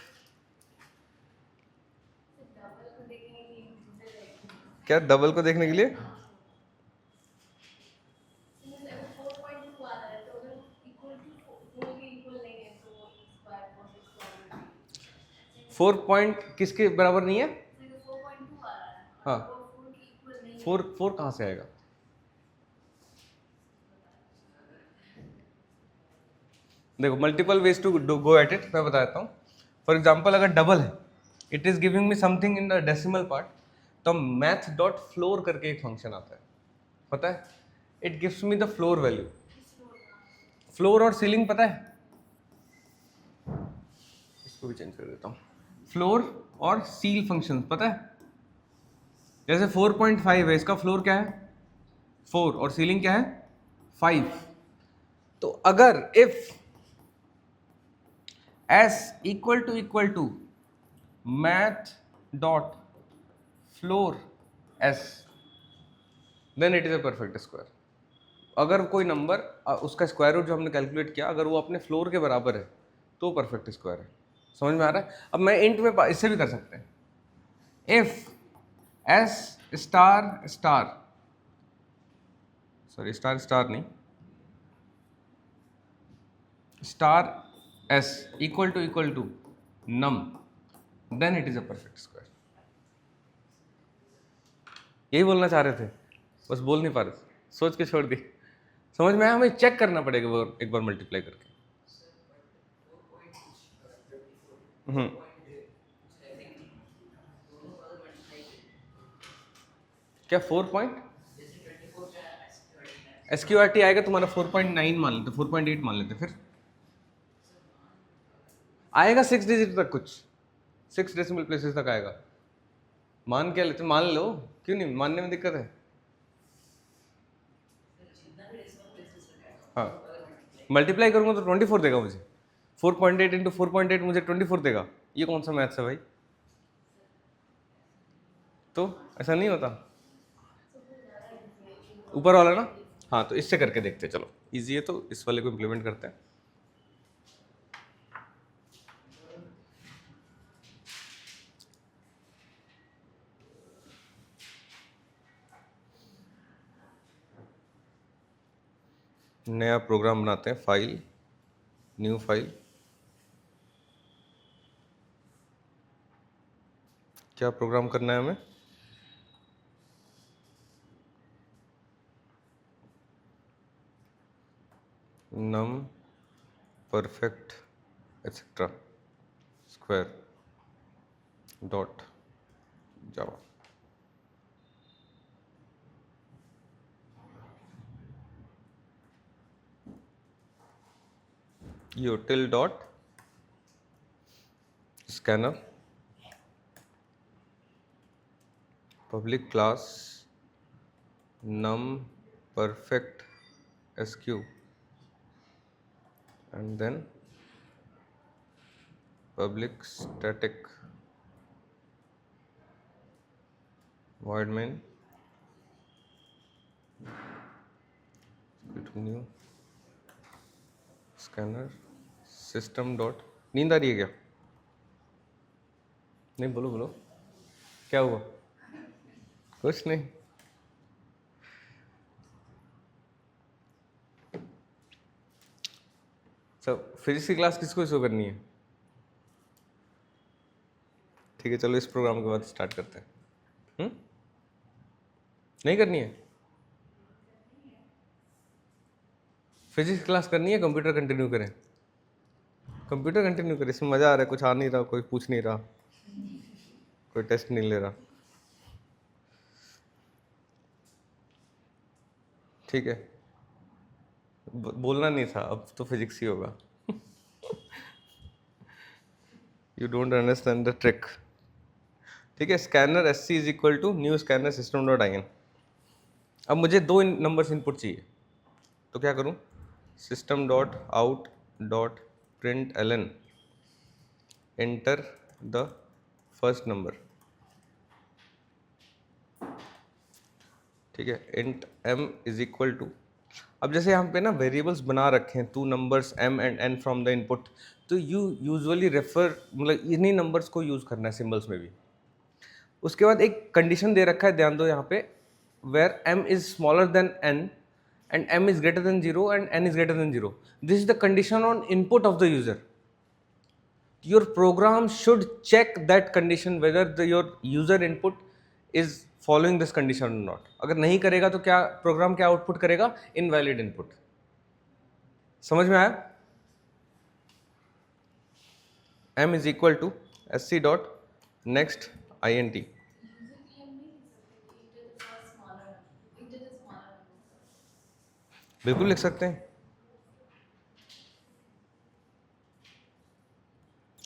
क्या डबल को देखने के लिए? 4 पॉइंट किसके बराबर नहीं है? 4.2 आ रहा है हाँ, और 4 के इक्वल नहीं है। 4 कहाँ से आएगा? देखो multiple ways to go at it, मैं बताता हूँ. फॉर एग्जाम्पल अगर डबल है, it is giving me something in the decimal part, तो मैथ डॉट फ्लोर करके एक फंक्शन आता है, पता है? It gives me the floor value. Floor और सीलिंग पता है? इसको भी चेंज कर देता हूँ. फ्लोर और सील फंक्शन पता है? जैसे 4.5 है, इसका फ्लोर क्या है? 4 और सीलिंग क्या है? 5. तो अगर if s equal to math dot floor s, then it is a perfect square. अगर कोई नंबर उसका स्क्वायर रूट जो हमने कैलकुलेट किया अगर वो अपने फ्लोर के बराबर है तो परफेक्ट स्क्वायर है. समझ में आ रहा है? अब मैं इंट में इससे भी कर सकते हैं. If s star star, sorry star star नहीं, star s equal to num, then it is a perfect square. यही बोलना चाह रहे थे, बस बोल नहीं पा रहे थे, सोच के छोड़ दी. समझ में आया? हमें चेक करना पड़ेगा एक बार मल्टीप्लाई करके. क्या 4 पॉइंट SQRT आएगा तुम्हारा 4.9 मान लेते, 4.8 मान लेते, फिर आएगा 6 डिजिट तक, कुछ 6 डेसिमल प्लेसेस तक आएगा. मान क्या लेते? मान लो, क्यों नहीं मानने में दिक्कत है? हाँ, मल्टीप्लाई करूंगा तो 24 देगा मुझे. 4.8 इंटू 4.8 मुझे 24 देगा. ये कौन सा मैथ्स है भाई? तो ऐसा नहीं होता ऊपर वाला ना. हाँ, तो इससे करके देखते हैं. चलो इजी है तो इस वाले को इम्प्लीमेंट करते हैं. नया प्रोग्राम बनाते हैं. File, new file. क्या प्रोग्राम करना है हमें? नम परफेक्ट एक्सेट्रा square dot Java. util dot scanner public class num perfect sq and then public static void main new scanner system dot. नींद आ रही है क्या? नहीं, बोलो बोलो, क्या हुआ? कुछ नहीं. सब फिजिक्स की क्लास किसको शो करनी है? ठीक है, चलो इस प्रोग्राम के बाद स्टार्ट करते हैं. नहीं करनी है? फिजिक्स क्लास करनी है, कंप्यूटर कंटिन्यू करें? कंप्यूटर कंटिन्यू करें, इसमें मज़ा आ रहा है. कुछ आ नहीं रहा, कोई पूछ नहीं रहा, कोई टेस्ट नहीं ले रहा. ठीक है, बोलना नहीं था, अब तो फिजिक्स ही होगा. You don't understand the trick. ठीक है, scanner SC is equal to new scanner system dot IN. अब मुझे 2 नंबर्स इनपुट चाहिए, तो क्या करूं? System dot out dot print LN enter the first number. ठीक है, int m is equal to. अब जैसे यहाँ पे ना वेरिएबल्स बना रखे हैं 2 numbers m and n from the input, तो यू यूजुअली रेफर, मतलब इन्हीं नंबर्स को यूज़ करना है सिंबल्स में भी. उसके बाद एक कंडीशन दे रखा है, ध्यान दो यहाँ पे, where m is smaller than n and m is greater than 0 and n is greater than 0. This is the condition on input of the user. your program should check that condition whether your user input is following this condition or not. अगर नहीं करेगा तो क्या प्रोग्राम क्या आउटपुट करेगा? Invalid input. समझ में आया? m is equal to sc dot next int. बिल्कुल लिख सकते हैं.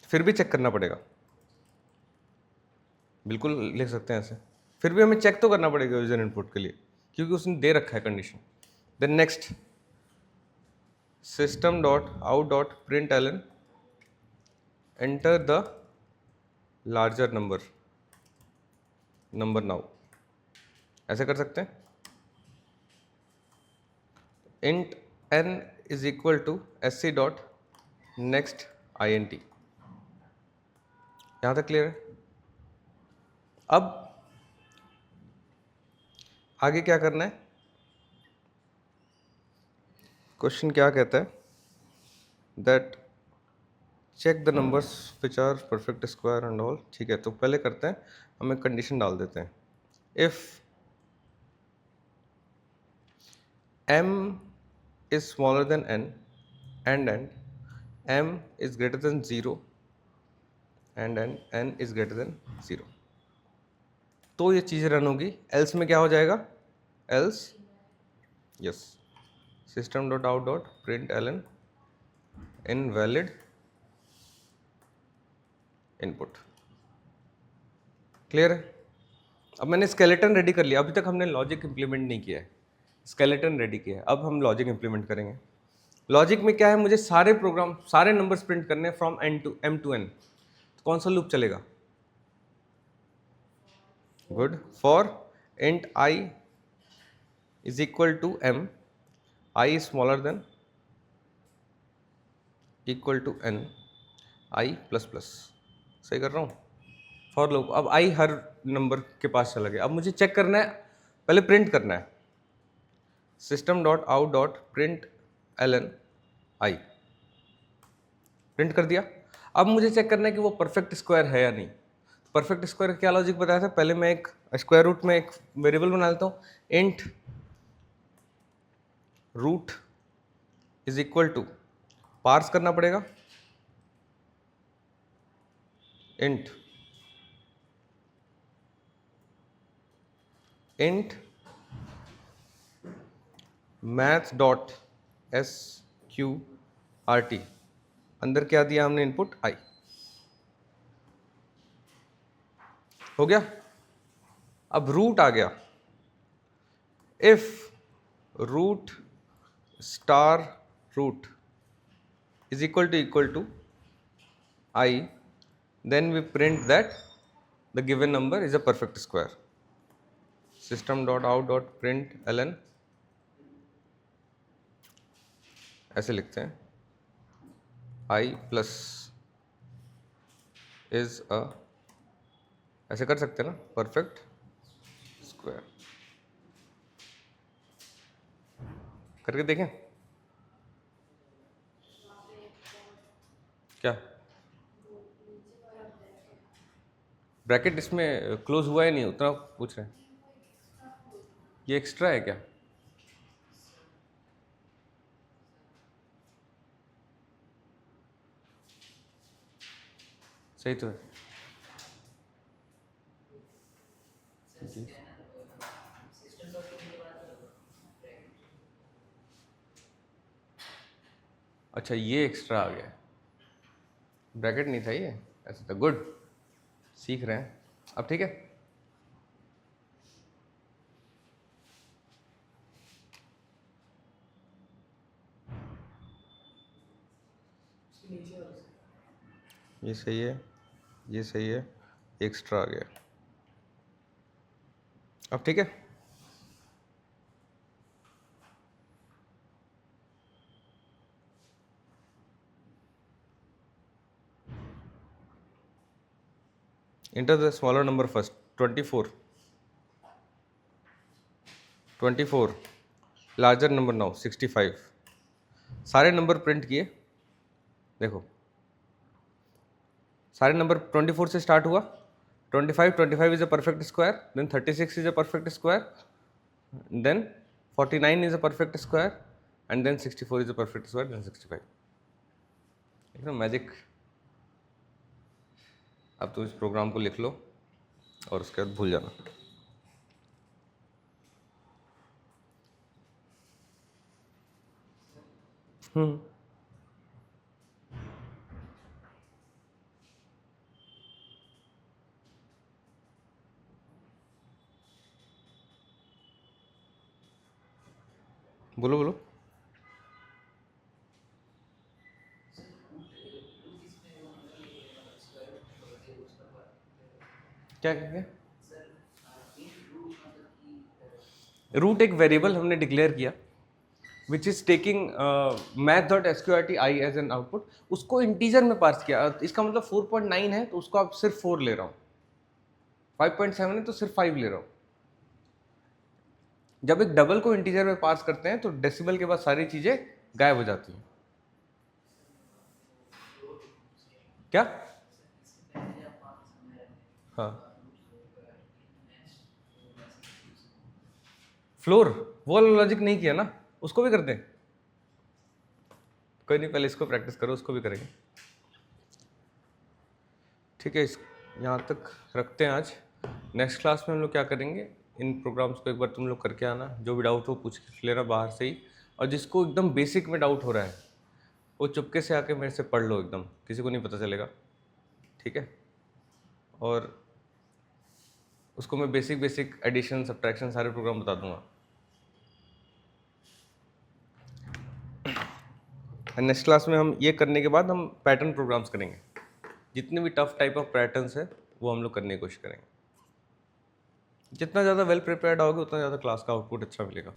फिर भी चेक करना पड़ेगा. बिल्कुल लिख सकते हैं ऐसे. फिर भी हमें चेक तो करना पड़ेगा यूजर इनपुट के लिए, क्योंकि उसने दे रखा है condition. Then next system dot out dot println enter the larger number now. ऐसे कर सकते हैं. int n is equal to sc dot next int. यहाँ तक क्लियर है? अब आगे क्या करना है? क्वेश्चन क्या कहता है? That check the numbers which are perfect square and all. ठीक है, तो पहले करते हैं, हम एक कंडीशन डाल देते हैं. If m is smaller than n and m is greater than 0 and n is greater than 0, तो ये चीज़ रन होगी. एल्स में क्या हो जाएगा? Else yes system dot out dot println invalid input. Clear है? अब मैंने स्केलेटन रेडी कर लिया. अभी तक हमने लॉजिक इंप्लीमेंट नहीं किया है, स्केलेटन रेडी किया है. अब हम लॉजिक इंप्लीमेंट करेंगे. लॉजिक में क्या है? मुझे सारे प्रोग्राम, सारे नंबर्स प्रिंट करने फ्रॉम m to n. तो कौन सा लूप चलेगा? Good. For int I is equal to m, I is smaller than equal to n, I plus plus. सही कर रहा हूँ? For loop. अब I हर नंबर के पास चला गया. अब मुझे चेक करना है, पहले प्रिंट करना है. system dot out dot println I. Print कर दिया. अब मुझे चेक करना है कि वो परफेक्ट स्क्वायर है या नहीं. परफेक्ट स्क्वायर का क्या लॉजिक बताया था? पहले मैं एक स्क्वायर रूट में एक वेरिएबल बना लेता हूँ. Int root is equal to, parse करना पड़ेगा, इंट मैथ डॉट sqrt. अंदर क्या दिया हमने? Input i. हो गया. अब रूट आ गया. If root star root is equal to I, then we print that the given number is a perfect square. system dot out dot println ऐसे लिखते हैं, I plus is a, ऐसे कर सकते हैं ना, परफेक्ट स्क्वायर. करके देखें क्या? ब्रैकेट इसमें क्लोज हुआ ही नहीं, उतना पूछ रहे हैं. ये एक्स्ट्रा है क्या? सही तो है. अच्छा, ये एक्स्ट्रा आ गया. ब्रैकेट नहीं था ये, ऐसा था. गुड, सीख रहे हैं अब. ठीक है. ये सही है, ये सही है, एक्स्ट्रा आ गया. अब ठीक है. Enter the smaller number first. 24. Larger number now 65. सारे नंबर प्रिंट किए. देखो सारे नंबर 24 से स्टार्ट हुआ. 25 is a perfect square, then 36 is a perfect square, then 49 is a perfect square, and then 64 is a perfect square, then 65. एकदम मैजिक. अब तो इस प्रोग्राम को लिख लो और उसके बाद भूल जाना. बोलो बोलो. क्या क्या रूट एक वेरिएबल हमने डिक्लेयर किया which is taking math.sqrt_i as an output. उसको इंटीजर में पार्स किया. इसका मतलब 4.9 है तो उसको आप सिर्फ 4 ले रहा हूँ. 5.7 है तो सिर्फ 5 ले रहा हूँ. जब एक डबल को इंटीजर में पास करते हैं तो डेसिबल के बाद सारी चीजें गायब हो जाती हैं. क्या? हाँ, फ्लोर वो वाला लॉजिक नहीं किया ना, उसको भी करते हैं. कोई नहीं, पहले इसको प्रैक्टिस करो, उसको भी करेंगे. ठीक है, इस यहाँ तक रखते हैं आज. नेक्स्ट क्लास में हम लोग क्या करेंगे, इन प्रोग्राम्स को एक बार तुम लोग करके आना. जो भी डाउट हो पूछ लेना बाहर से ही. और जिसको एकदम बेसिक में डाउट हो रहा है वो चुपके से आके मेरे से पढ़ लो, एकदम किसी को नहीं पता चलेगा. ठीक है. और उसको मैं बेसिक एडिशन सब्ट्रैक्शन सारे प्रोग्राम बता दूंगा. नेक्स्ट क्लास में हम ये करने के बाद हम पैटर्न प्रोग्राम्स करेंगे. जितने भी टफ टाइप ऑफ पैटर्न्स है वो हम लोग करने की कोशिश करेंगे. जितना ज़्यादा वेल प्रिपेयर्ड आओगे उतना ज़्यादा क्लास का आउटपुट अच्छा मिलेगा.